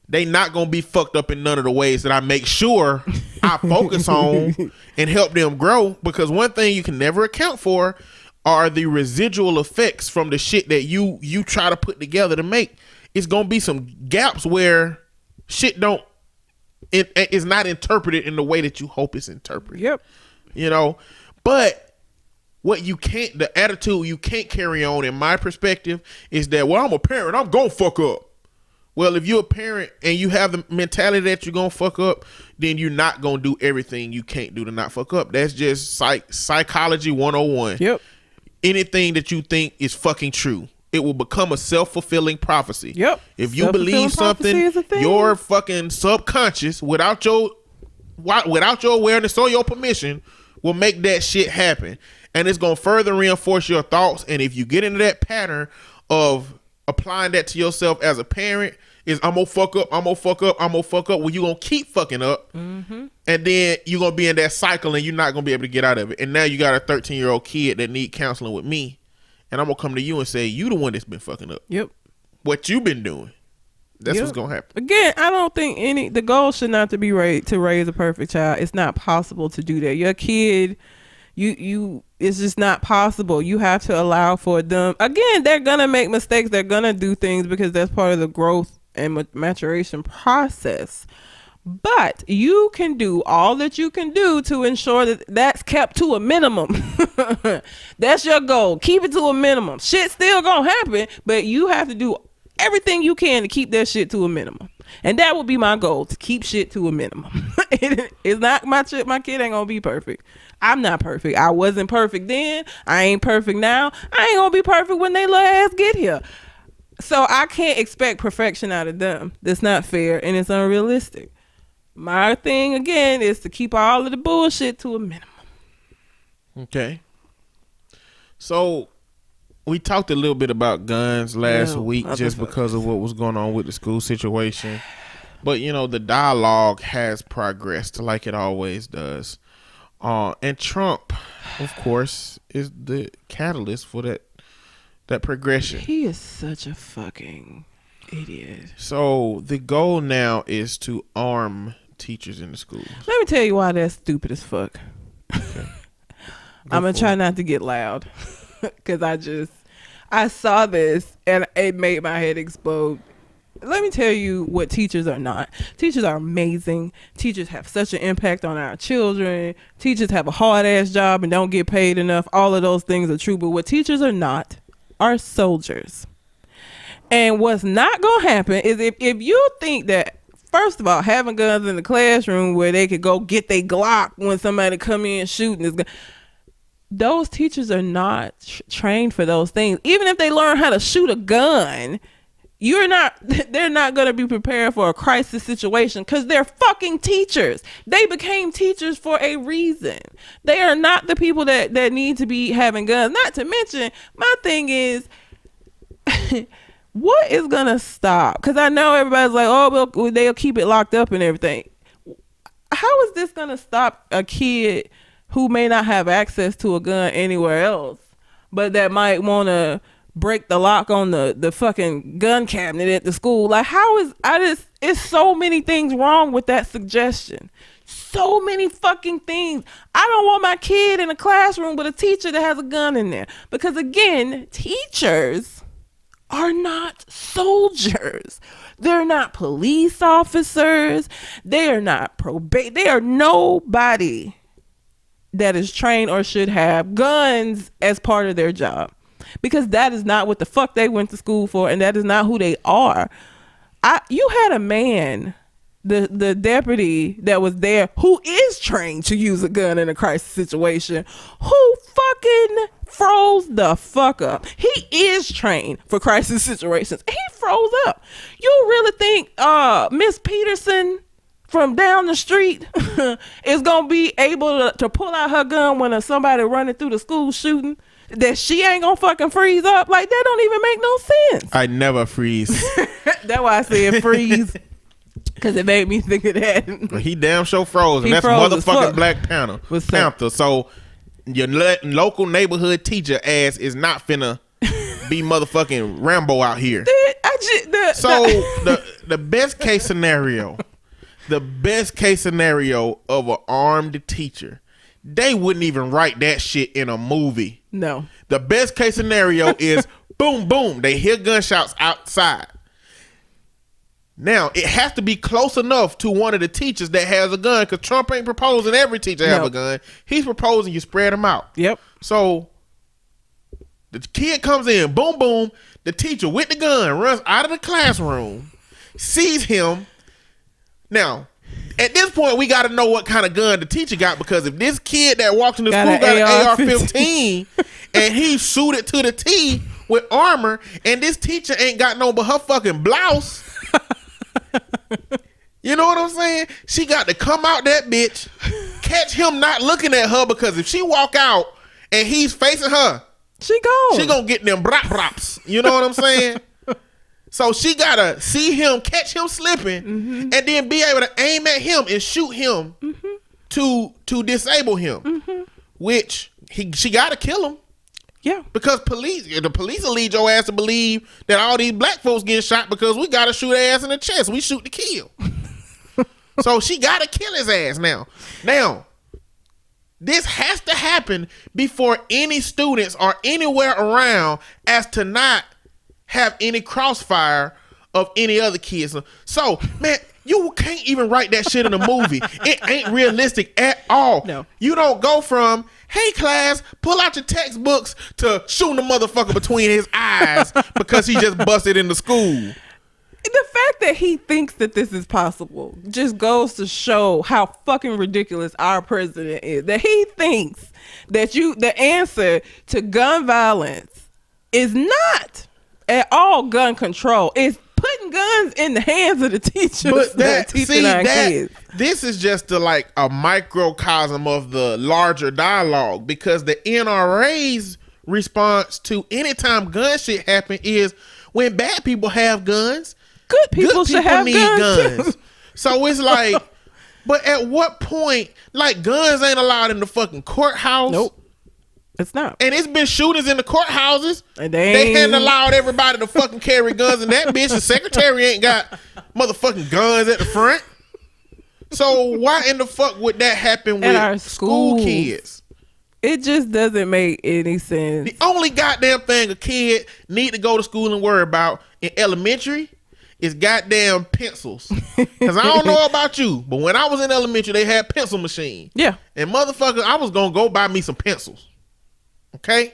they not gonna be fucked up in none of the ways that I make sure I focus on and help them grow. Because one thing you can never account for are the residual effects from the shit that you try to put together to make. It's gonna be some gaps where shit is not interpreted in the way that you hope it's interpreted. Yep. You know, but the attitude you can't carry on, in my perspective, is that, well, I'm a parent, I'm gonna fuck up. Well, if you're a parent and you have the mentality that you're gonna fuck up, then you're not gonna do everything you can't do to not fuck up. That's just psychology 101. Yep. Anything that you think is fucking true, it will become a self-fulfilling prophecy. Yep. If you believe something, your fucking subconscious, without your awareness or your permission, will make that shit happen. And it's going to further reinforce your thoughts. And if you get into that pattern of applying that to yourself as a parent, is I'm going to fuck up, I'm going to fuck up, I'm going to fuck up. Well, you're going to keep fucking up. Mm-hmm. And then you're going to be in that cycle and you're not going to be able to get out of it. And now you got a 13-year-old kid that need counseling with me. And I'm going to come to you and say, you the one that's been fucking up. Yep. what you've been doing. That's Yep. what's gonna happen. Again, I don't think the goal should not to be to raise a perfect child. It's not possible to do that. Your kid, it's just not possible. You have to allow for them. Again, they're gonna make mistakes. They're gonna do things because that's part of the growth and maturation process. But you can do all that you can do to ensure that that's kept to a minimum. That's your goal. Keep it to a minimum. Shit still gonna happen, but you have to do everything you can to keep that shit to a minimum. And that would be my goal, to keep shit to a minimum. It's not my kid ain't gonna be perfect. I'm not perfect. I wasn't perfect then. I ain't perfect now. I ain't gonna be perfect when they little ass get here. So I can't expect perfection out of them. That's not fair and it's unrealistic. My thing again is to keep all of the bullshit to a minimum. Okay. So we talked a little bit about guns last week just because of what was going on with the school situation. But, you know, the dialogue has progressed like it always does. And Trump, of course, is the catalyst for that progression. He is such a fucking idiot. So the goal now is to arm teachers in the schools. Let me tell you why that's stupid as fuck. Okay. I'm going to try not to get loud because I saw this and it made my head explode. Let me tell you what teachers are not. Teachers are amazing. Teachers have such an impact on our children. Teachers have a hard ass job and don't get paid enough. All of those things are true. But what teachers are not are soldiers. And what's not going to happen is if you think that, first of all, having guns in the classroom where they could go get their Glock when somebody come in shooting, those teachers are not trained for those things. Even if they learn how to shoot a gun, they're not going to be prepared for a crisis situation because they're fucking teachers. They became teachers for a reason. They are not the people that need to be having guns. Not to mention, my thing is, what is going to stop? Because I know everybody's like, oh, well, they'll keep it locked up and everything. How is this going to stop a kid who may not have access to a gun anywhere else, but that might want to break the lock on the fucking gun cabinet at the school? Like, it's so many things wrong with that suggestion. So many fucking things. I don't want my kid in a classroom with a teacher that has a gun in there. Because again, teachers are not soldiers. They're not police officers. They are not they are nobody that is trained or should have guns as part of their job. Because that is not what the fuck they went to school for, and that is not who they are. You had a man, the deputy that was there, who is trained to use a gun in a crisis situation, who fucking froze the fuck up. He is trained for crisis situations. He froze up. You really think Miss Peterson from down the street is gonna be able to pull out her gun when somebody running through the school shooting? That she ain't gonna fucking freeze up? Like, that don't even make no sense. I never freeze. That's why I said freeze, because it made me think of that. He damn sure froze, and that's froze as motherfucking fuck. Black Panther. So your local neighborhood teacher ass is not finna be motherfucking Rambo out here. The best case scenario, of an armed teacher, they wouldn't even write that shit in a movie. No. The best case scenario is boom, boom. They hear gunshots outside. Now, it has to be close enough to one of the teachers that has a gun, because Trump ain't proposing every teacher have a gun. He's proposing you spread them out. Yep. So the kid comes in, boom, boom. The teacher with the gun runs out of the classroom, sees him. Now, at this point, we got to know what kind of gun the teacher got, because if this kid that walks in the school got an AR-15 and he suited to the T with armor, and this teacher ain't got no but her fucking blouse, you know what I'm saying? She got to come out that bitch, catch him not looking at her, because if she walk out and he's facing her, she gonna get them brop-brops. You know what I'm saying? So she gotta see him, catch him slipping, and then be able to aim at him and shoot him to disable him. Which she gotta kill him. Yeah. Because the police will lead your ass to believe that all these black folks getting shot because we gotta shoot their ass in the chest. We shoot to kill. So she gotta kill his ass now. Now, this has to happen before any students are anywhere around as to not have any crossfire of any other kids. So, man, you can't even write that shit in a movie. It ain't realistic at all. No. You don't go from, hey, class, pull out your textbooks to shooting the motherfucker between his eyes because he just busted into school. The fact that he thinks that this is possible just goes to show how fucking ridiculous our president is. That he thinks that the answer to gun violence is not at all gun control. It's putting guns in the hands of the teachers But that teaching our kids. This is just a microcosm of the larger dialogue, because the NRA's response to anytime gun shit happen is when bad people have guns, Good people should have need guns. Too. So it's like, but at what point, guns ain't allowed in the fucking courthouse? Nope. It's not. And it's been shooters in the courthouses. And they hadn't allowed everybody to fucking carry guns in that bitch. The secretary ain't got motherfucking guns at the front. So why in the fuck would that happen with our school kids? It just doesn't make any sense. The only goddamn thing a kid need to go to school and worry about in elementary is goddamn pencils. Because I don't know about you, but when I was in elementary, they had pencil machine. Yeah. And motherfucker, I was going to go buy me some pencils. Okay?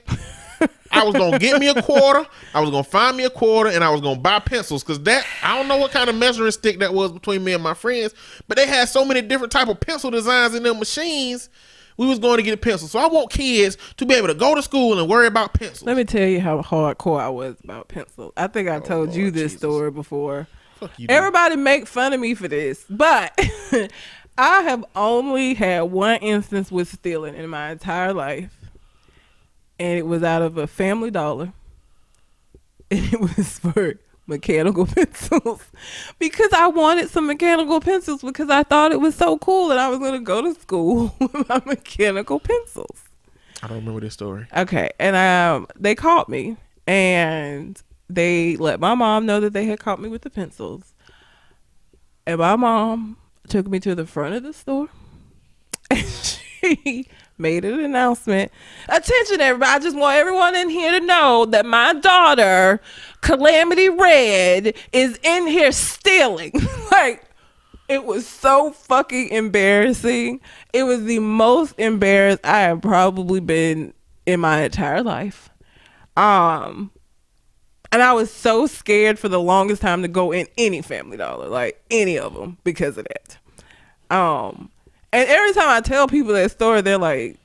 I was going to get me a quarter. I was going to find me a quarter, and I was going to buy pencils. Because I don't know what kind of measuring stick that was between me and my friends, but they had so many different type of pencil designs in their machines. We was going to get a pencil. So I want kids to be able to go to school and worry about pencils. Let me tell you how hardcore I was about pencils. I think I told you this story before. Fuck you, Everybody make fun of me for this, but I have only had one instance with stealing in my entire life. And it was out of a Family Dollar. And it was for mechanical pencils, because I wanted some mechanical pencils because I thought it was so cool and I was going to go to school with my mechanical pencils. I don't remember this story. Okay. And they caught me and they let my mom know that they had caught me with the pencils. And my mom took me to the front of the store and she made an announcement. Attention, everybody. I just want everyone in here to know that my daughter, Calamity Red, is in here stealing. It was so fucking embarrassing. It was the most embarrassed I have probably been in my entire life. And I was so scared for the longest time to go in any Family Dollar, any of them, because of that. And every time I tell people that story, they're like,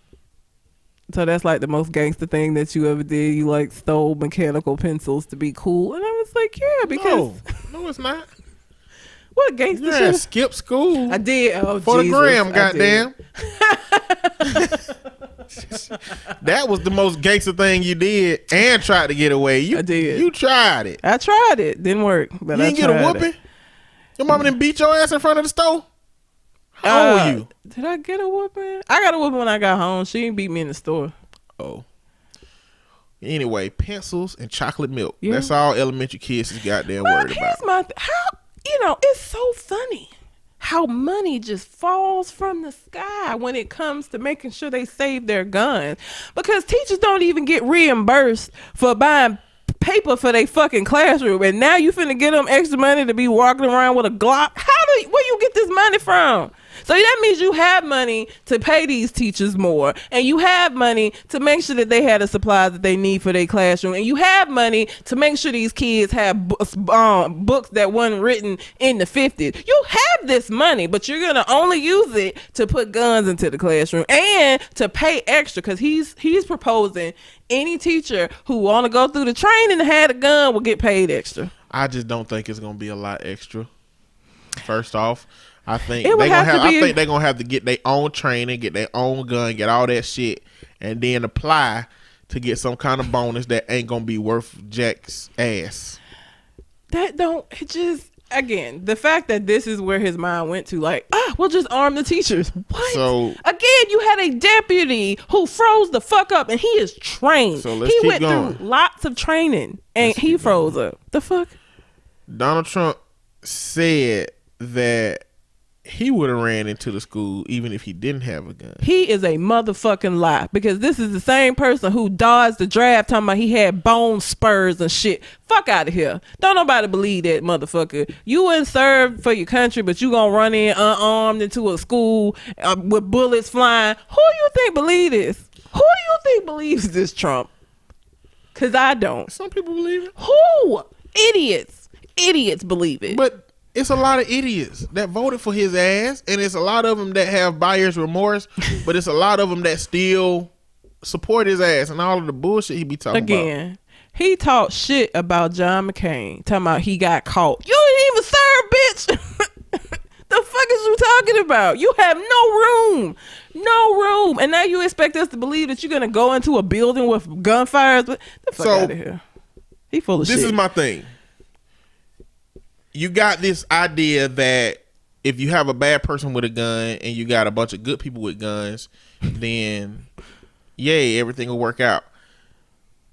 so that's the most gangster thing that you ever did? You stole mechanical pencils to be cool? And I was like, yeah, because... No, it's not. What gangster shit? Yeah, skip school. I did. Oh, for Jesus, the gram, goddamn. That was the most gangster thing you did and tried to get away. I did. You tried it. I tried it. Didn't work. But You didn't get a whooping? Your mama didn't beat your ass in front of the store? How old were you? Did I get a whooping? I got a whooping when I got home. She didn't beat me in the store. Oh. Anyway, pencils and chocolate milk. Yeah. That's all elementary kids is goddamn worried about. It's so funny how money just falls from the sky when it comes to making sure they save their guns. Because teachers don't even get reimbursed for buying paper for their fucking classroom, and now you finna get them extra money to be walking around with a Glock. Where you get this money from? So that means you have money to pay these teachers more, and you have money to make sure that they have the supplies that they need for their classroom, and you have money to make sure these kids have books that weren't written in the 50s. You have this money, but you're gonna only use it to put guns into the classroom and to pay extra, because he's proposing any teacher who want to go through the training and had a gun will get paid extra. I just don't think it's gonna be a lot extra. First off, I think they're gonna have to get their own training, get their own gun, get all that shit, and then apply to get some kind of bonus that ain't gonna be worth Jack's ass. again, the fact that this is where his mind went to, like, we'll just arm the teachers. What? So again, you had a deputy who froze the fuck up, and he is trained. So let's he keep went going. through lots of training, and he froze up. The fuck? Donald Trump said that he would have ran into the school even if he didn't have a gun. He is a motherfucking lie, because this is the same person who dodged the draft talking about he had bone spurs and shit. Fuck out of here. Don't nobody believe that motherfucker. You wouldn't serve for your country, but you gonna run in unarmed into a school with bullets flying. Who do you think believe this? Who do you think believes this, Trump? Because I don't. Some people believe it. Who? Idiots believe it. But it's a lot of idiots that voted for his ass, and it's a lot of them that have buyer's remorse, but it's a lot of them that still support his ass and all of the bullshit he be talking about. Again, he talked shit about John McCain, talking about he got caught. You didn't even serve, bitch. The fuck is you talking about? You have no room. And now you expect us to believe that you're going to go into a building with gunfires? The fuck out of here. He full of shit. This is my thing. You got this idea that if you have a bad person with a gun and you got a bunch of good people with guns, then yay, everything will work out.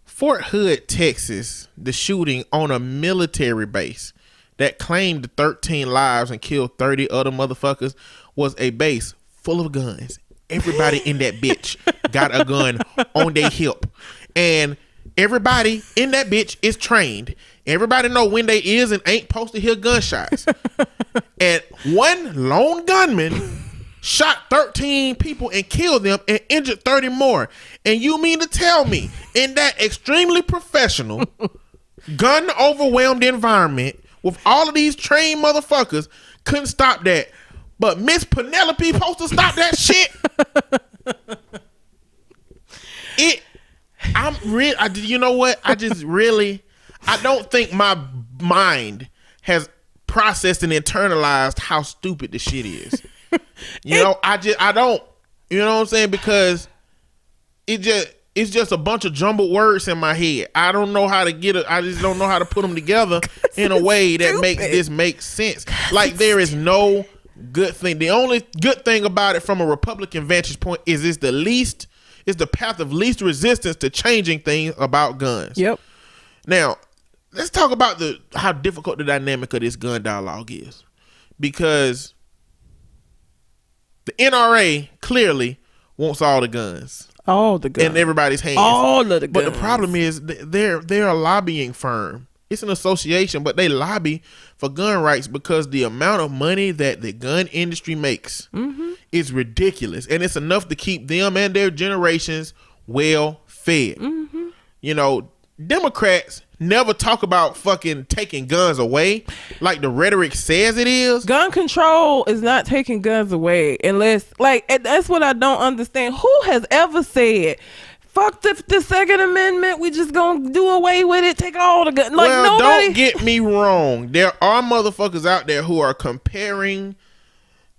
Fort Hood, Texas, the shooting on a military base that claimed 13 lives and killed 30 other motherfuckers was a base full of guns. Everybody in that bitch got a gun on their hip. And everybody in that bitch is trained. Everybody know when they is and ain't supposed to hear gunshots. And one lone gunman shot 13 people and killed them and injured 30 more. And you mean to tell me in that extremely professional, gun overwhelmed environment with all of these trained motherfuckers couldn't stop that, but Miss Penelope supposed to stop that shit? You know what? I don't think my mind has processed and internalized how stupid this shit is. I don't, you know what I'm saying? Because it's just a bunch of jumbled words in my head. I don't know how to I just don't know how to put them together in a way that makes this make sense. Like, there is no good thing. The only good thing about it from a Republican vantage point is it's the path of least resistance to changing things about guns. Yep. Now, let's talk about how difficult the dynamic of this gun dialogue is. Because the NRA clearly wants all the guns. All the guns. In everybody's hands. All of the guns. But the problem is they're a lobbying firm. It's an association, but they lobby for gun rights because the amount of money that the gun industry makes is ridiculous. And it's enough to keep them and their generations well fed. You know, Democrats never talk about fucking taking guns away like the rhetoric says it is. Gun control is not taking guns away unless, like, that's what I don't understand. Who has ever said, fuck the Second Amendment, we just gonna do away with it, take all the guns? Like, well, nobody... Don't get me wrong. There are motherfuckers out there who are comparing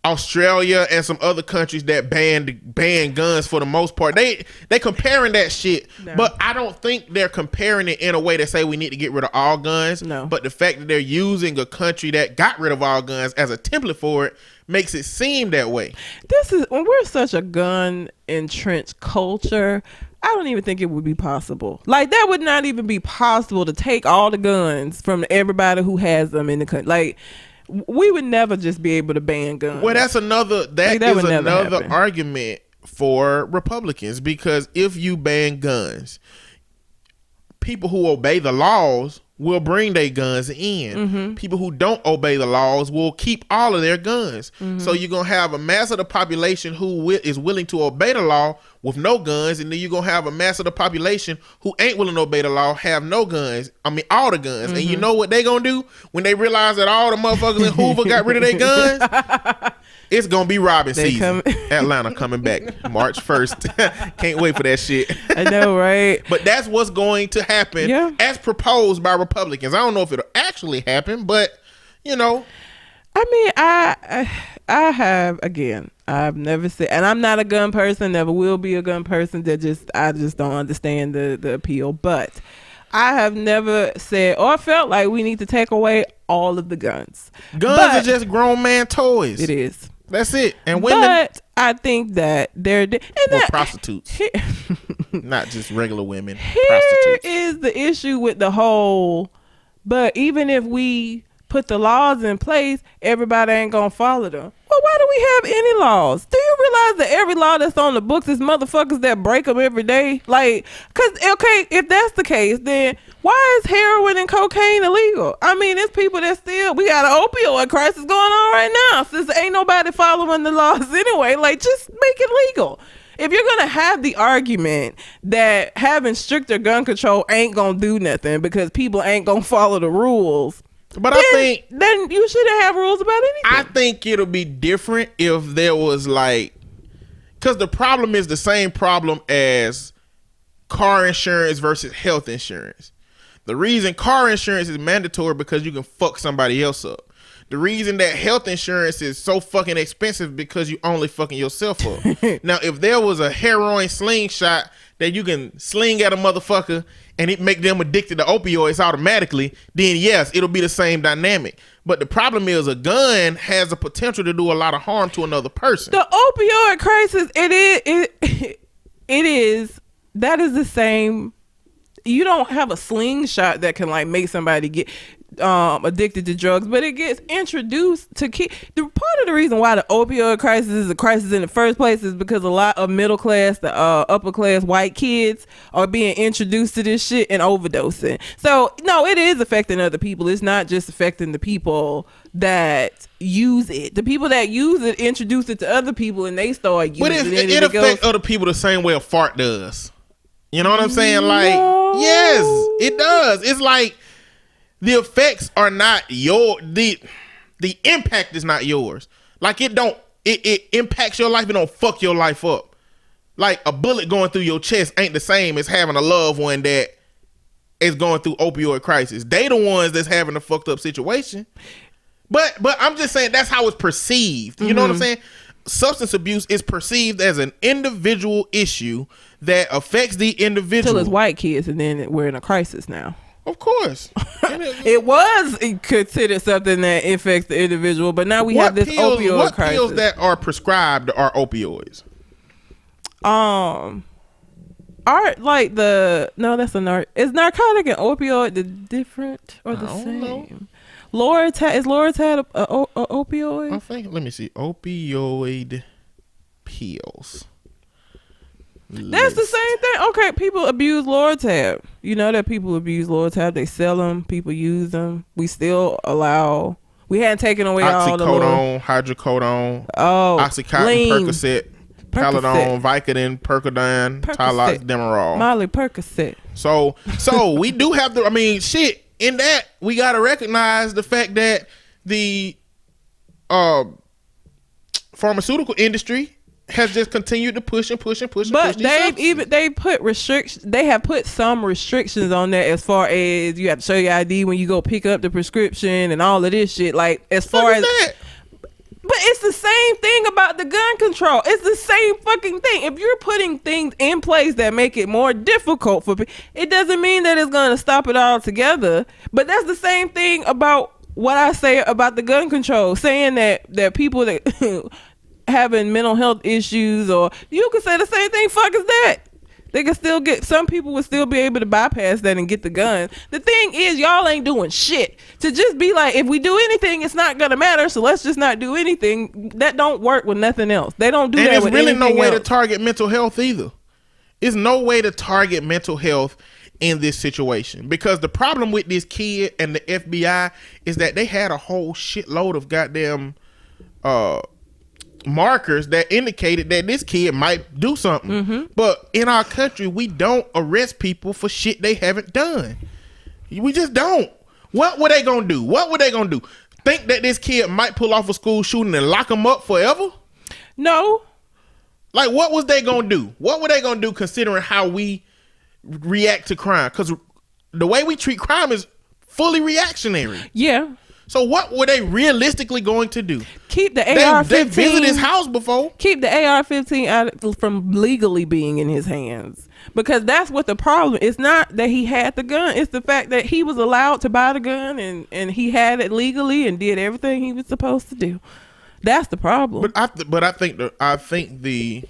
Australia and some other countries that ban guns for the most part. They comparing that shit, no. But I don't think they're comparing it in a way that say we need to get rid of all guns. No. But the fact that they're using a country that got rid of all guns as a template for it makes it seem that way. This is when we're such a gun entrenched culture. I don't even think it would be possible. Like, that would not even be possible to take all the guns from everybody who has them in the country. Like, we would never just be able to ban guns. Well, that's another argument for Republicans, because if you ban guns, people who obey the laws will bring their guns in. People who don't obey the laws will keep all of their guns. So you're going to have a mass of the population who is willing to obey the law with no guns, and then you're going to have a mass of the population who ain't willing to obey the law, have no guns. I mean, all the guns. And you know what they going to do when they realize that all the motherfuckers in Hoover got rid of their guns? It's going to be robbing season. Atlanta coming back March 1st. Can't wait for that shit. I know, right? But that's what's going to happen as proposed by Republicans. I don't know if it'll actually happen, but, you know. I mean, I have, again, I've never said, and I'm not a gun person, never will be a gun person. I just don't understand the appeal. But I have never said or felt like we need to take away all of the guns. Guns are just grown man toys. It is. That's it. And women, but I think that prostitutes, not just regular women. Here Prostitutes. is the issue with the whole. But even if we put the laws in place, everybody ain't gonna follow them. Well, why do we have any laws? Do you realize that every law that's on the books is motherfuckers that break them every day? Like, cause okay, if that's the case, then why is heroin and cocaine illegal? I mean, it's people that still, we got an opioid crisis going on right now, since ain't nobody following the laws anyway. Like, just make it legal. If you're gonna have the argument that having stricter gun control ain't gonna do nothing because people ain't gonna follow the rules, but I think then you shouldn't have rules about anything. I think it'll be different if there was like, because the problem is the same problem as car insurance versus health insurance. The reason car insurance is mandatory because you can fuck somebody else up. The reason that health insurance is so fucking expensive because you only fucking yourself up. Now, if there was a heroin slingshot that you can sling at a motherfucker and it make them addicted to opioids automatically, then yes, it'll be the same dynamic. But the problem is a gun has the potential to do a lot of harm to another person. The opioid crisis, that is the same. You don't have a slingshot that can like make somebody get addicted to drugs, but it gets introduced to part of the reason why the opioid crisis is a crisis in the first place is because a lot of middle class, the upper class white kids are being introduced to this shit and overdosing. So no, it is affecting other people. It's not just affecting the people that use it. The people that use it introduce it to other people and they start using it. But it affects other people the same way a fart does. You know what I'm saying? Like, No. yes, it does. It's like the effects are not the impact is not yours. Like it impacts your life, it don't fuck your life up. Like a bullet going through your chest ain't the same as having a loved one that is going through opioid crisis. They the ones that's having a fucked up situation. But I'm just saying that's how it's perceived. You know what I'm saying? Substance abuse is perceived as an individual issue that affects the individual. Till it's white kids, and then we're in a crisis now. Of course. It was considered something that affects the individual, but now we have this opioid crisis. What pills that are prescribed are opioids? That's is narcotic and opioid the different or the same? Know. Loratat is Loratat a opioid? I think. Let me see. Opioid pills. That's the same thing. Okay, people abuse Loratab. You know that people abuse Loratab. They sell them. People use them. We still allow. We hadn't taken away all the oxycodone, hydrocodone, oxycontin, lean, Percocet, Paladone, Vicodin, Percodan, Tylox, Demerol, Molly Percocet. So we do have the. I mean, shit. In that, we gotta recognize the fact that the pharmaceutical industry has just continued to push. But they put restrictions. They have put some restrictions on that as far as you have to show your ID when you go pick up the prescription and all of this shit. Like as far as that. But it's the same thing about the gun control. It's the same fucking thing. If you're putting things in place that make it more difficult for people, it doesn't mean that it's going to stop it all together. But that's the same thing about what I say about the gun control, saying that people that having mental health issues, or you can say the same thing, fuck is that? They can still get, some people would still be able to bypass that and get the gun. The thing is, y'all ain't doing shit. To just be like, if we do anything, it's not gonna matter, so let's just not do anything. That don't work with nothing else. They don't do that with anything else. And there's really no way to target mental health either. There's no way to target mental health in this situation, because the problem with this kid and the FBI is that they had a whole shitload of goddamn markers that indicated that this kid might do something. But in our country, we don't arrest people for shit they haven't done. We just don't. What were they gonna do? Think that this kid might pull off a school shooting and lock him up forever? No. Like, what was they gonna do? What were they gonna do considering how we react to crime? Because the way we treat crime is fully reactionary. Yeah. So what were they realistically going to do? Keep the AR-15. They visited his house before. Keep the AR-15 out from legally being in his hands. Because that's what the problem. It's not that he had the gun. It's the fact that he was allowed to buy the gun and he had it legally and did everything he was supposed to do. That's the problem. But I think the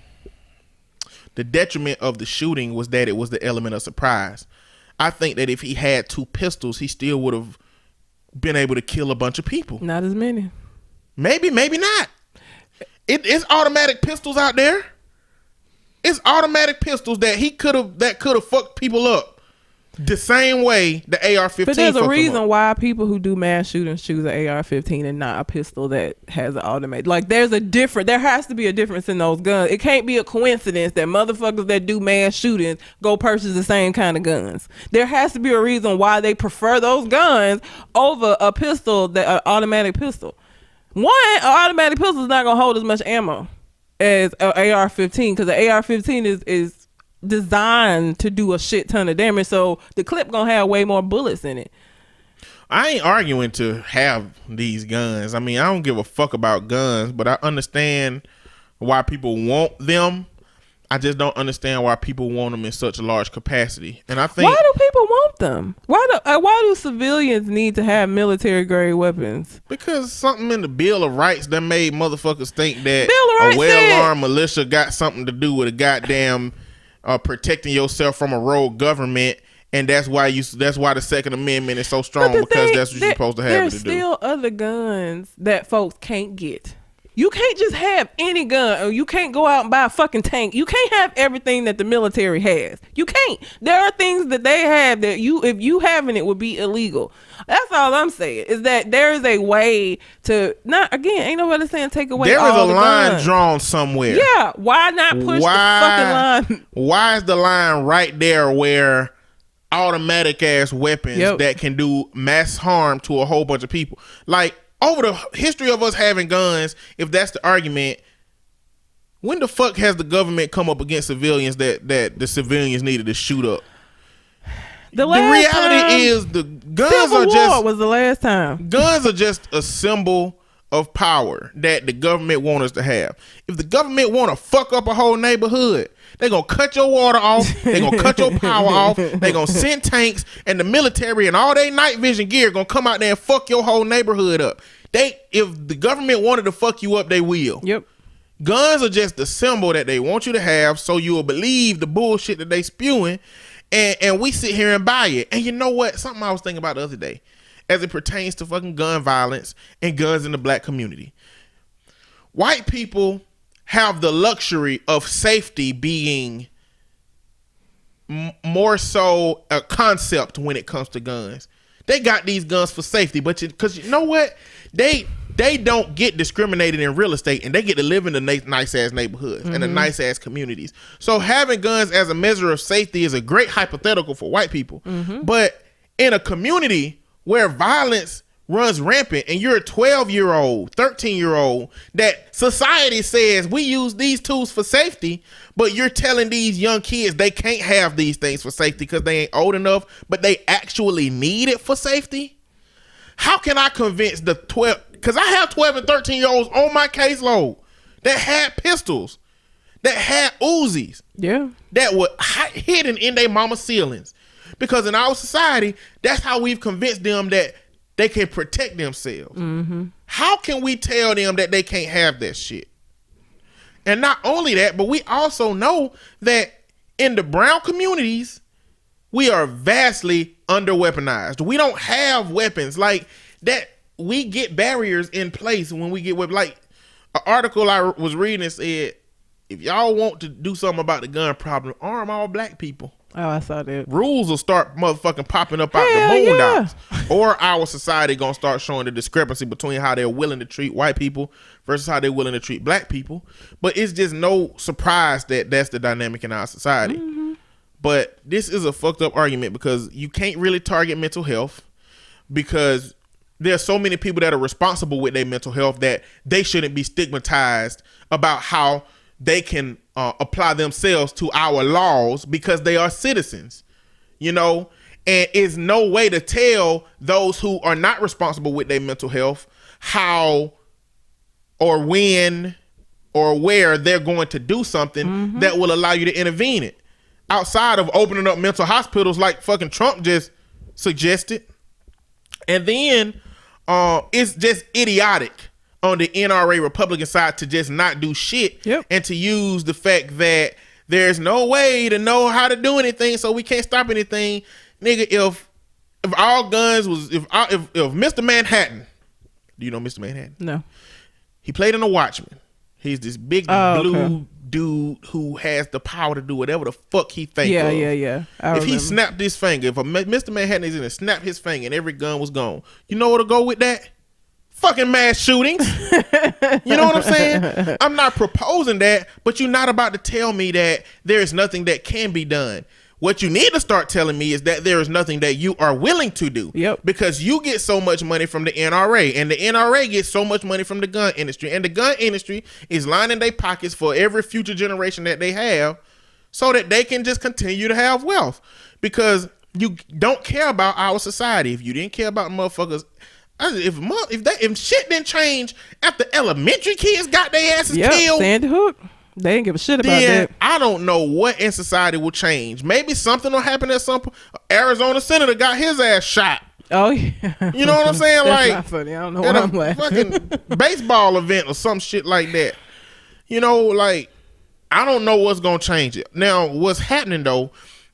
detriment of the shooting was that it was the element of surprise. I think that if he had 2 pistols, he still would have been able to kill a bunch of people. Not as many. Maybe not. It's automatic pistols out there. It's automatic pistols that could have fucked people up the same way the AR-15. But there's a reason why people who do mass shootings choose an AR-15 and not a pistol that has an automatic. Like there has to be a difference in those guns. It can't be a coincidence that motherfuckers that do mass shootings go purchase the same kind of guns. There has to be a reason why they prefer those guns over a pistol, an automatic pistol. One, an automatic pistol is not gonna hold as much ammo as an AR-15 because the AR-15 is designed to do a shit ton of damage, so the clip gonna have way more bullets in it. I ain't arguing to have these guns. I mean, I don't give a fuck about guns, but I understand why people want them. I just don't understand why people want them in such a large capacity. And I think, why do people want them? Why do civilians need to have military grade weapons? Because something in the Bill of Rights that made motherfuckers think that a well-armed militia got something to do with a goddamn protecting yourself from a rogue government, and that's why the Second Amendment is so strong, because that's what you're supposed to have it to do. There's still other guns that folks can't get. You can't just have any gun, or you can't go out and buy a fucking tank. You can't have everything that the military has. You can't. There are things that they have that if you having it would be illegal. That's all I'm saying, is that there is a way to not, again, ain't nobody saying take away all the guns. There is a line drawn somewhere. Yeah, why not push the fucking line? Why is the line right there where automatic ass weapons that can do mass harm to a whole bunch of people? Like, over the history of us having guns, if that's the argument, when the fuck has the government come up against civilians that the civilians needed to shoot up? The reality is the guns are just was the last time. Guns are just a symbol of power that the government want us to have. If the government want to fuck up a whole neighborhood, they're going to cut your water off. They're going to cut your power off. They're going to send tanks, and the military and all their night vision gear going to come out there and fuck your whole neighborhood up. If the government wanted to fuck you up, they will. Yep. Guns are just the symbol that they want you to have, so you will believe the bullshit that they spewing, and we sit here and buy it. And you know what? Something I was thinking about the other day, as it pertains to fucking gun violence and guns in the black community. White people have the luxury of safety being more so a concept when it comes to guns. They got these guns for safety, but because you know what? They don't get discriminated in real estate, and they get to live in the nice ass neighborhoods and the nice ass communities. So having guns as a measure of safety is a great hypothetical for white people. But in a community where violence runs rampant, and you're a 12-year-old, 13-year-old, that society says we use these tools for safety, but you're telling these young kids they can't have these things for safety because they ain't old enough, but they actually need it for safety. How can I convince the 12, because I have 12 and 13-year-olds on my caseload that had pistols, that had Uzis, that were hidden in their mama's ceilings, because in our society, that's how we've convinced them that they can protect themselves. How can we tell them that they can't have that shit? And not only that, but we also know that in the brown communities, we are vastly under-weaponized. We don't have weapons like that. We get barriers in place when we get weapons. Like an article I was reading said, if y'all want to do something about the gun problem, arm all black people. Oh, I saw that. Rules will start motherfucking popping up out the boondocks. Or our society gonna start showing the discrepancy between how they're willing to treat white people versus how they're willing to treat black people. But it's just no surprise that that's the dynamic in our society. But this is a fucked up argument, because you can't really target mental health, because there's so many people that are responsible with their mental health that they shouldn't be stigmatized about how they can apply themselves to our laws because they are citizens, you know, and it's no way to tell those who are not responsible with their mental health how or when or where they're going to do something that will allow you to intervene it. outside of opening up mental hospitals like fucking Trump just suggested. And then it's just idiotic on the NRA Republican side to just not do shit and to use the fact that there's no way to know how to do anything, so we can't stop anything. Nigga, if all guns was if Mr. Manhattan, do you know Mr. Manhattan? No. He played in The Watchmen. He's this big blue dude who has the power to do whatever the fuck he thinks. Yeah. If remember. he snapped his finger, if Mr. Manhattan is in and snap his finger and every gun was gone, you know what'll go with that? Fucking mass shootings. You know what I'm saying? I'm not proposing that, but you're not about to tell me that there is nothing that can be done. What you need to start telling me is that there is nothing that you are willing to do. Yep. Because you get so much money from the NRA, and the NRA gets so much money from the gun industry, and the gun industry is lining their pockets for every future generation that they have, so that they can just continue to have wealth. Because you don't care about our society. If you didn't care about motherfuckers, if shit didn't change after elementary kids got their asses killed, Sandy Hook, they didn't give a shit about that. I don't know what in society will change. Maybe something will happen at some point. Arizona senator got his ass shot. Oh yeah, you know what I'm saying? That's like, not funny. I don't know what I'm laughing. Fucking baseball event or some shit like that. You know, like, I don't know what's gonna change it. Now, what's happening though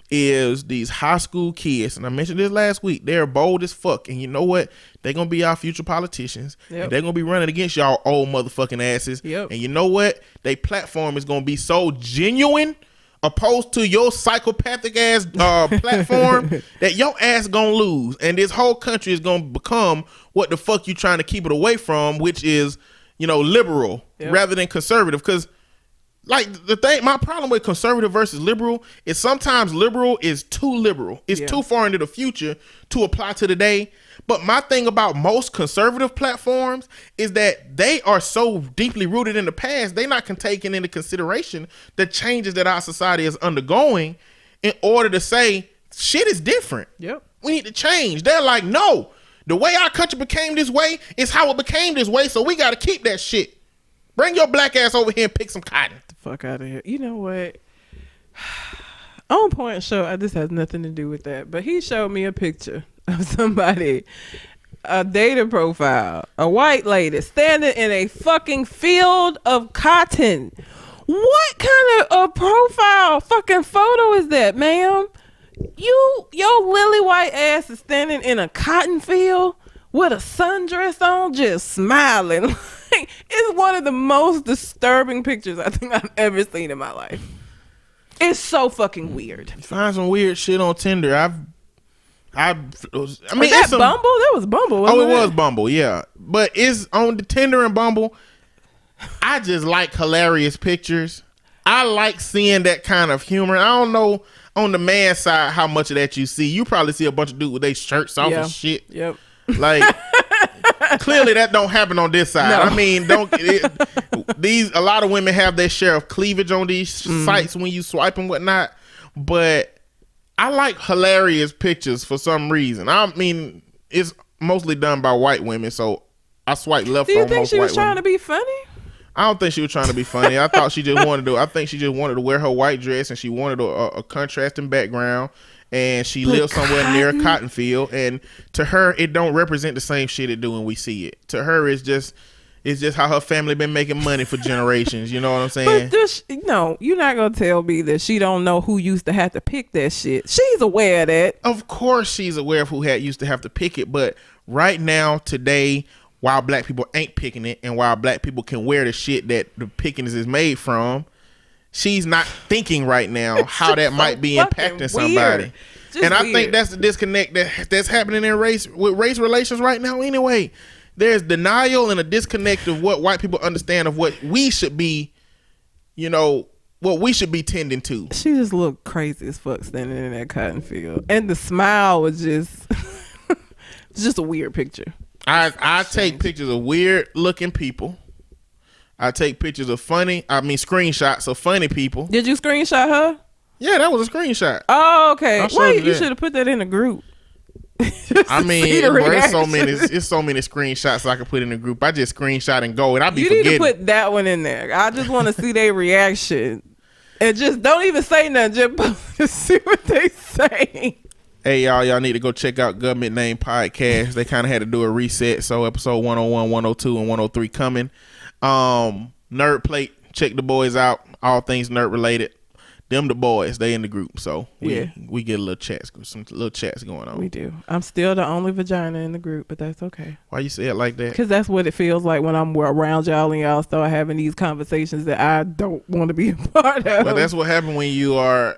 is these high school kids, and I mentioned this last week, they're bold as fuck, and you know what? They're gonna be our future politicians, and they're gonna be running against y'all old motherfucking asses. And you know what? They platform is gonna be so genuine, opposed to your psychopathic ass platform, that your ass gonna lose, and this whole country is gonna become what the fuck you trying to keep it away from, which is, you know, liberal rather than conservative. Because like the thing, my problem with conservative versus liberal is sometimes liberal is too liberal. It's too far into the future to apply to today. But my thing about most conservative platforms is that they are so deeply rooted in the past, they're not taking into consideration the changes that our society is undergoing in order to say shit is different. We need to change. They're like, no, the way our country became this way is how it became this way, so we got to keep that shit. Bring your black ass over here and pick some cotton. The fuck out of here. You know what? On Point show, this has nothing to do with that, but he showed me a picture of somebody, a data profile, a white lady standing in a fucking field of cotton. What kind of a profile fucking photo is that, ma'am? Your lily white ass is standing in a cotton field with a sundress on, just smiling. It's one of the most disturbing pictures I think I've ever seen in my life. It's so fucking weird. Find some weird shit on Tinder. I mean, was that Bumble? That was Bumble. Wasn't it was Bumble, yeah. But it's on the Tinder and Bumble. I just like hilarious pictures. I like seeing that kind of humor. I don't know on the man side how much of that you see. You probably see a bunch of dudes with their shirts off and shit. Like, clearly that don't happen on this side. No. I mean, a lot of women have their share of cleavage on these sites when you swipe and whatnot. But I like hilarious pictures for some reason. I mean, it's mostly done by white women, so I swipe left on most white women. Do you think she was trying to be funny? I don't think she was trying to be funny. I thought she just wanted to. I think she just wanted to wear her white dress, and she wanted a contrasting background, and she lives somewhere near a cotton field. And to her, it don't represent the same shit it do when we see it. To her, it's just how her family been making money for generations. You know what I'm saying? But no, you're not gonna tell me that she don't know who used to have to pick that shit. She's aware of that. Of course, she's aware of who used to have to pick it. But right now, today, while black people ain't picking it, and while black people can wear the shit that the pickings is made from, she's not thinking right now how that might be impacting somebody. And I think that's the disconnect that's happening in race relations right now anyway. There's denial and a disconnect of what white people understand of what we should be, what we should be tending to. She just looked crazy as fuck standing in that cotton field. And the smile was just a weird picture. I take pictures of weird looking people. I take pictures of screenshots of funny people. Did you screenshot her? Yeah, that was a screenshot. Oh, okay. Wait, you should have put that in a group. I mean, it's so many screenshots I could put in a group. I just screenshot and go, and I be forgetting. You need to put that one in there. I just want to see their reaction. And just don't even say nothing. Just see what they say. Hey, y'all need to go check out Government Name Podcast. They kind of had to do a reset. So episode 101, 102, and 103 coming. Nerd Plate, check the boys out. All things nerd related. Them the boys, they in the group. So we get a little chats, some little chats going on. We do. I'm still the only vagina in the group, but that's okay. Why you say it like that? Because that's what it feels like when I'm around y'all and y'all start having these conversations that I don't want to be a part of. But that's what happened when you are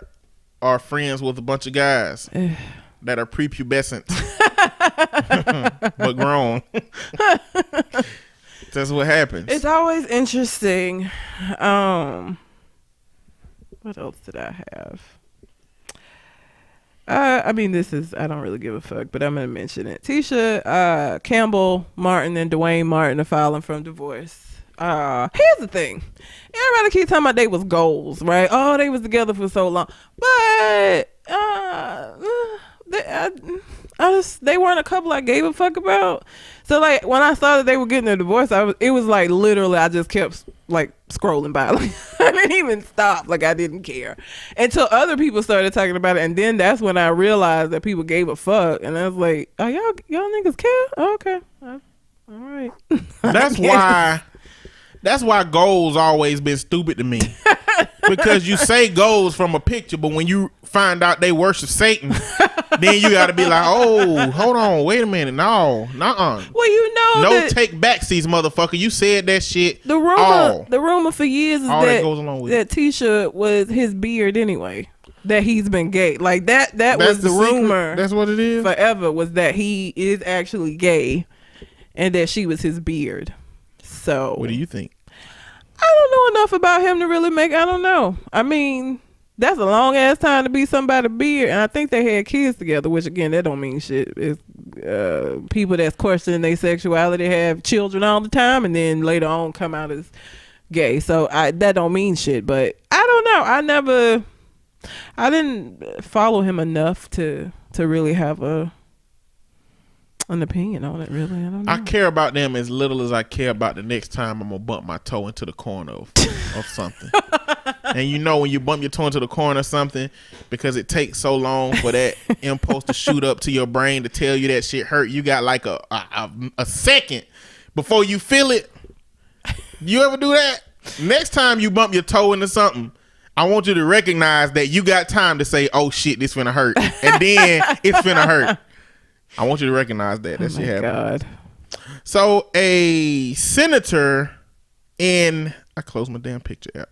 friends with a bunch of guys that are prepubescent but grown. That's what happens. It's always interesting. What else did I have? I mean, I don't really give a fuck, but I'm going to mention it. Tisha Campbell Martin and Dwayne Martin are filing for divorce. Here's the thing. Everybody keep talking about they was goals, right? Oh, they was together for so long. But they weren't a couple I gave a fuck about. So like when I saw that they were getting a divorce, it was like literally I just kept like scrolling by. Like I didn't even stop. Like I didn't care until other people started talking about it, and then that's when I realized that people gave a fuck, and I was like, "Oh, y'all niggas care? Oh, okay, all right." That's why goals always been stupid to me. Because you say goals from a picture, but when you find out they worship Satan, then you got to be like, oh, hold on, wait a minute, no, nuh-uh. Well, you know, no take backsies, motherfucker. You said that shit. The rumor for years is that goes along with that Tisha was his beard anyway. That he's been gay, like that was the rumor. That's what it is. Forever was that he is actually gay, and that she was his beard. So what do you think? I don't know enough about him to really I don't know. I mean, that's a long ass time to be somebody's beard, and I think they had kids together, which again, that don't mean shit. It's people that's questioning their sexuality have children all the time, and then later on come out as gay. So that don't mean shit. But I don't know. I didn't follow him enough to really have an opinion on it, really. I don't know. I care about them as little as I care about the next time I'm gonna bump my toe into the corner of something. And you know when you bump your toe into the corner of something, because it takes so long for that impulse to shoot up to your brain to tell you that shit hurt, you got like a second before you feel it. You ever do that? Next time you bump your toe into something, I want you to recognize that you got time to say, oh shit, this finna hurt. And then it's finna hurt. I want you to recognize that. That shit happened. God. So a senator I closed my damn picture app.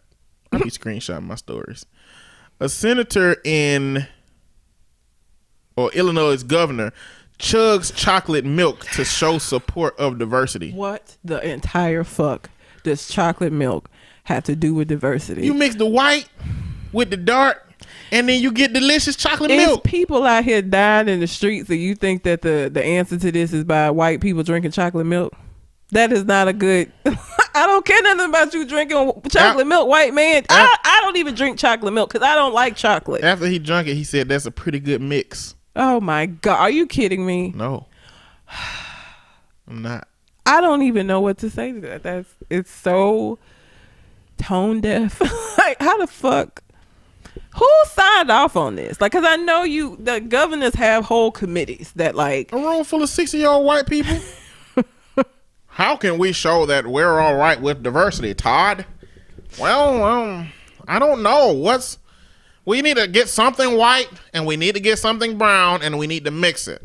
I be screenshotting my stories. A senator Illinois governor chugs chocolate milk to show support of diversity. What the entire fuck does chocolate milk have to do with diversity? You mix the white with the dark, and then you get delicious chocolate milk. People out here dying in the streets, and you think that the answer to this is by white people drinking chocolate milk? That is not a good... I don't care nothing about you drinking chocolate milk, white man. I don't even drink chocolate milk because I don't like chocolate. After he drank it, he said that's a pretty good mix. Oh my God. Are you kidding me? No. I'm not. I don't even know what to say to that. It's so tone deaf. Like, how the fuck? Who signed off on this? Like, because I know the governors have whole committees that like... A room full of 60-year-old white people? How can we show that we're all right with diversity, Todd? Well, I don't know. We need to get something white, and we need to get something brown, and we need to mix it.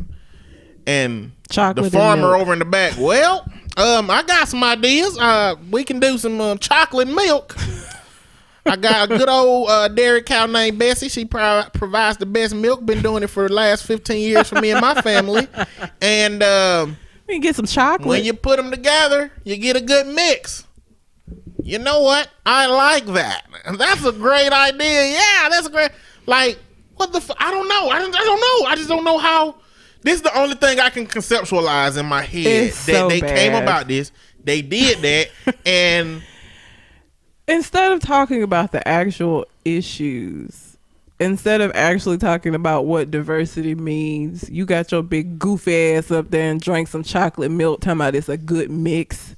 And chocolate the farmer over in the back, well, I got some ideas. We can do some chocolate milk. I got a good old dairy cow named Bessie. She provides the best milk. Been doing it for the last 15 years for me and my family. And we can get some chocolate. When you put them together, you get a good mix. You know what? I like that. That's a great idea. Yeah, that's a great. Like, what the? I don't know. I don't know. I just don't know how. This is the only thing I can conceptualize in my head that they came about this. They did that, and instead of talking about the actual issues, instead of actually talking about what diversity means, you got your big goofy ass up there and drank some chocolate milk talking about it's a good mix.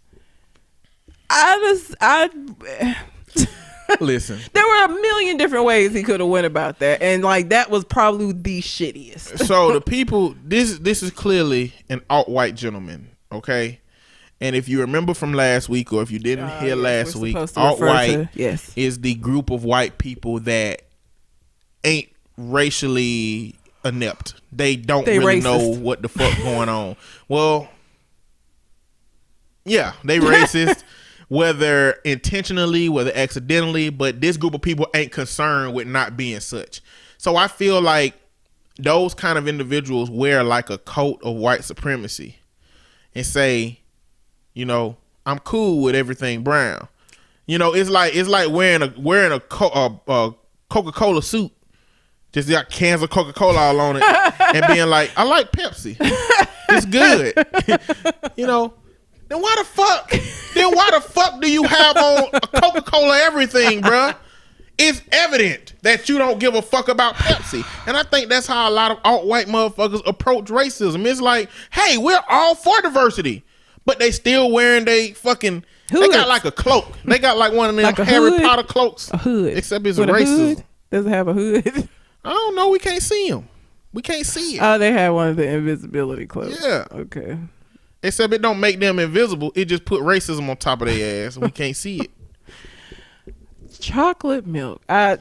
Listen. There were a million different ways he could have went about that, and like that was probably the shittiest. So the people, this is clearly an alt-white gentleman, okay? And if you remember from last week, or if you didn't hear last week, alt-white is the group of white people that ain't racially inept. They really know what the fuck going on. Well, yeah, they racist, whether intentionally, whether accidentally, but this group of people ain't concerned with not being such. So I feel like those kind of individuals wear like a coat of white supremacy and say, you know, I'm cool with everything brown. You know, it's like wearing a Coca-Cola suit. Just got cans of Coca-Cola all on it and being like, I like Pepsi. It's good. You know, then why the fuck do you have on a Coca-Cola everything, bruh? It's evident that you don't give a fuck about Pepsi. And I think that's how a lot of alt-white motherfuckers approach racism. It's like, hey, we're all for diversity. But they still wearing they fucking... Hoods. They got like a cloak. They got like one of them like Harry Potter cloaks. A hood. Except it's racism. Does it have a hood? I don't know. We can't see him. We can't see it. Oh, they had one of the invisibility cloaks. Yeah. Okay. Except it don't make them invisible. It just put racism on top of their ass. And we can't see it. Chocolate milk. I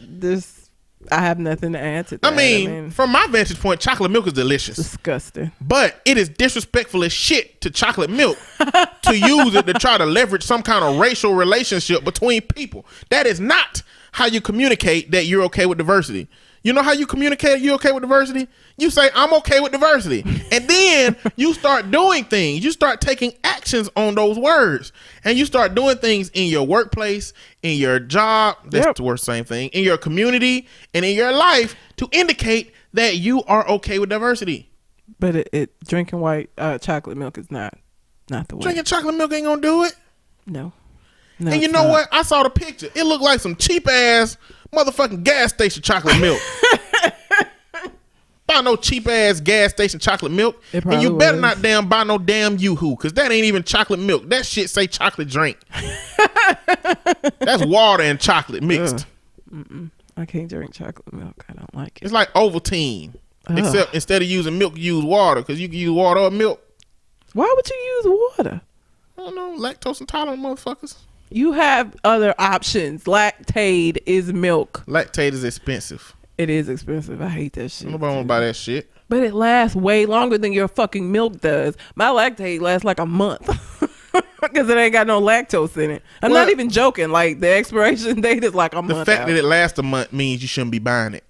have nothing to add to that. I mean, from my vantage point, chocolate milk is delicious. Disgusting. But it is disrespectful as shit to chocolate milk to use it to try to leverage some kind of racial relationship between people. That is not how you communicate that you're okay with diversity. You know how you communicate you're okay with diversity? You say, I'm okay with diversity. And then you start doing things. You start taking actions on those words. And you start doing things in your workplace, in your job, that's the worst same thing, in your community, and in your life to indicate that you are okay with diversity. But drinking white chocolate milk is not the way. Drinking chocolate milk ain't gonna do it. No, and you know what? I saw the picture. It looked like some cheap ass motherfucking gas station chocolate milk. Buy no cheap ass gas station chocolate milk, and you better not damn buy no damn Yoo-Hoo, because that ain't even chocolate milk. That shit say chocolate drink. That's water and chocolate mixed. I can't drink chocolate milk. I don't like it. It's like Ovaltine, except instead of using milk, you use water, because you can use water or milk. Why would you use water? I don't know, lactose intolerant motherfuckers. You have other options. Lactaid is milk. Lactaid is expensive. It is expensive. I hate that shit. Nobody want to buy that shit. But it lasts way longer than your fucking milk does. My Lactaid lasts like a month. Because it ain't got no lactose in it. I'm not even joking. Like, the expiration date is like a month. The fact that it lasts a month means you shouldn't be buying it.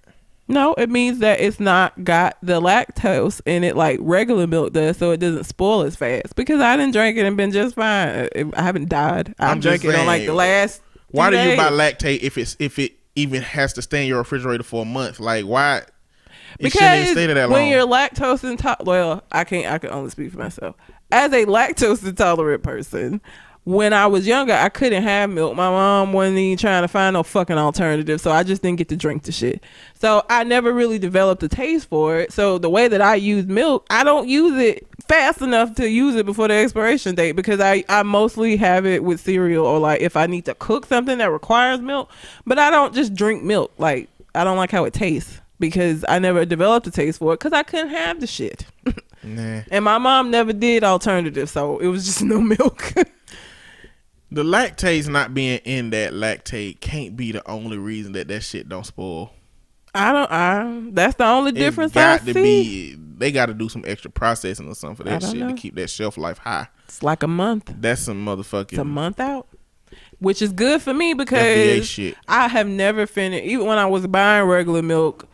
No, it means that it's not got the lactose in it like regular milk does, so it doesn't spoil as fast. Because I didn't drink it and been just fine. I haven't died. I'm drinking it on like the last 2 Why do days. you buy Lactaid if it even has to stay in your refrigerator for a month? Like, why? It shouldn't even stay there that long. When you're lactose intolerant, well, I can only speak for myself. As a lactose intolerant person, when I was younger, I couldn't have milk. My mom wasn't even trying to find no fucking alternative, so I just didn't get to drink the shit. So I never really developed a taste for it. So the way that I use milk, I don't use it fast enough to use it before the expiration date, because I mostly have it with cereal, or like if I need to cook something that requires milk. But I don't just drink milk. Like, I don't like how it tastes, because I never developed a taste for it because I couldn't have the shit. Nah. And my mom never did alternative, so it was just no milk. The lactase not being in that Lactaid can't be the only reason that shit don't spoil. That's the only difference I see. They got to do some extra processing or something for that shit to keep that shelf life high. It's like a month. That's some motherfucking... It's a month out. Which is good for me, because FDA shit. I have never finished, even when I was buying regular milk,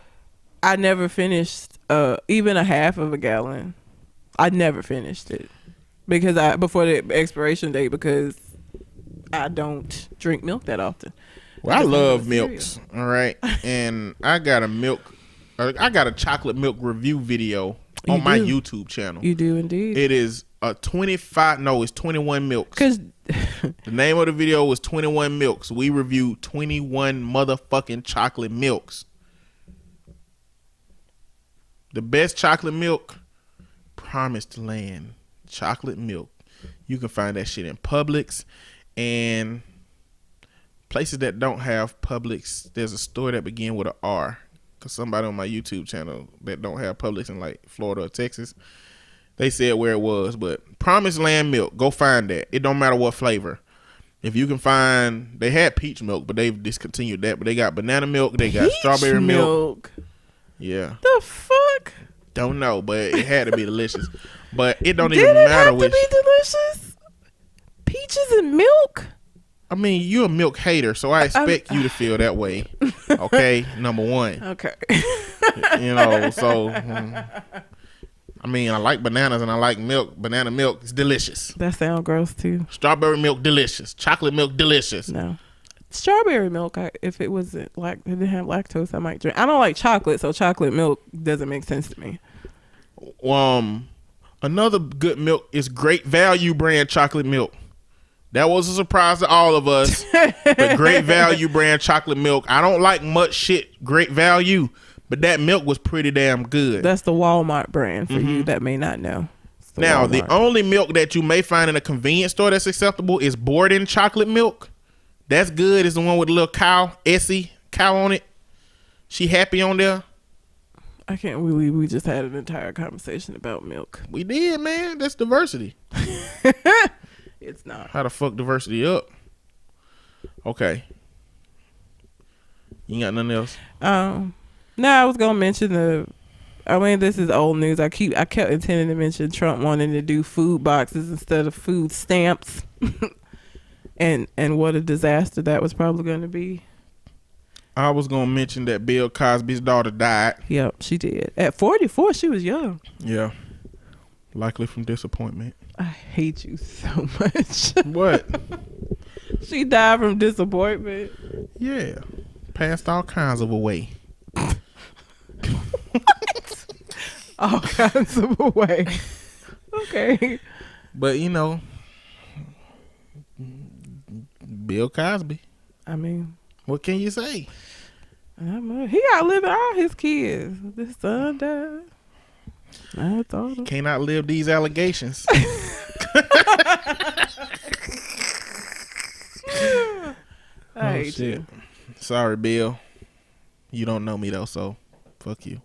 I never finished even a half of a gallon. I never finished it before the expiration date, because I don't drink milk that often. Well, I love milks, all right? And I got a chocolate milk review video on my YouTube channel. You do indeed. It is it's 21 milks. Because the name of the video was 21 milks. We reviewed 21 motherfucking chocolate milks. The best chocolate milk, Promised Land chocolate milk. You can find that shit in Publix and places that don't have Publix, there's a store that begin with a R. Cause somebody on my YouTube channel that don't have Publix in like Florida or Texas, they said where it was. But Promised Land milk, go find that. It don't matter what flavor. If you can find, they had peach milk, but they've discontinued that. But they got banana milk, they got strawberry milk. Yeah. The fuck? Don't know, but it had to be delicious. But it don't even matter which. Did it have to be delicious? Peaches and milk? I mean, you're a milk hater, so I expect you to feel that way. Okay, number one. Okay. You know, so I mean, I like bananas and I like milk. Banana milk is delicious. That sounds gross too. Strawberry milk, delicious. Chocolate milk, delicious. No. Strawberry milk, if it wasn't it didn't have lactose, I might drink. I don't like chocolate, so chocolate milk doesn't make sense to me. Another good milk is Great Value brand chocolate milk. That was a surprise to all of us. But Great Value brand chocolate milk. I don't like much shit Great Value, but that milk was pretty damn good. That's the Walmart brand for you that may not know. Now, Walmart. the only milk that you may find in a convenience store that's acceptable is Borden chocolate milk. That's good. It's the one with a little cow, Essie cow on it. She happy on there. I can't believe we just had an entire conversation about milk. We did, man. That's diversity. It's not. How the fuck diversity up? Okay. You got nothing else? No, I was gonna mention this is old news. I kept intending to mention Trump wanting to do food boxes instead of food stamps. And what a disaster that was probably going to be. I was going to mention that Bill Cosby's daughter died. Yep, she did. At 44, she was young. Yeah. Likely from disappointment. I hate you so much. What? She died from disappointment. Yeah. Passed all kinds of away. All kinds of away. Okay. But, you know, Bill Cosby. I mean, what can you say? He outlived all his kids. This son died. I thought him. Can't outlive these allegations. I hate you. Sorry, Bill. You don't know me though, so fuck you.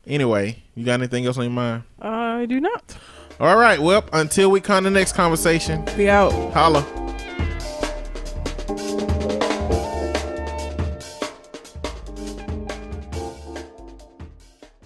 Anyway, you got anything else on your mind? I do not. All right. Well, until we come to the next conversation. Be out. Holla.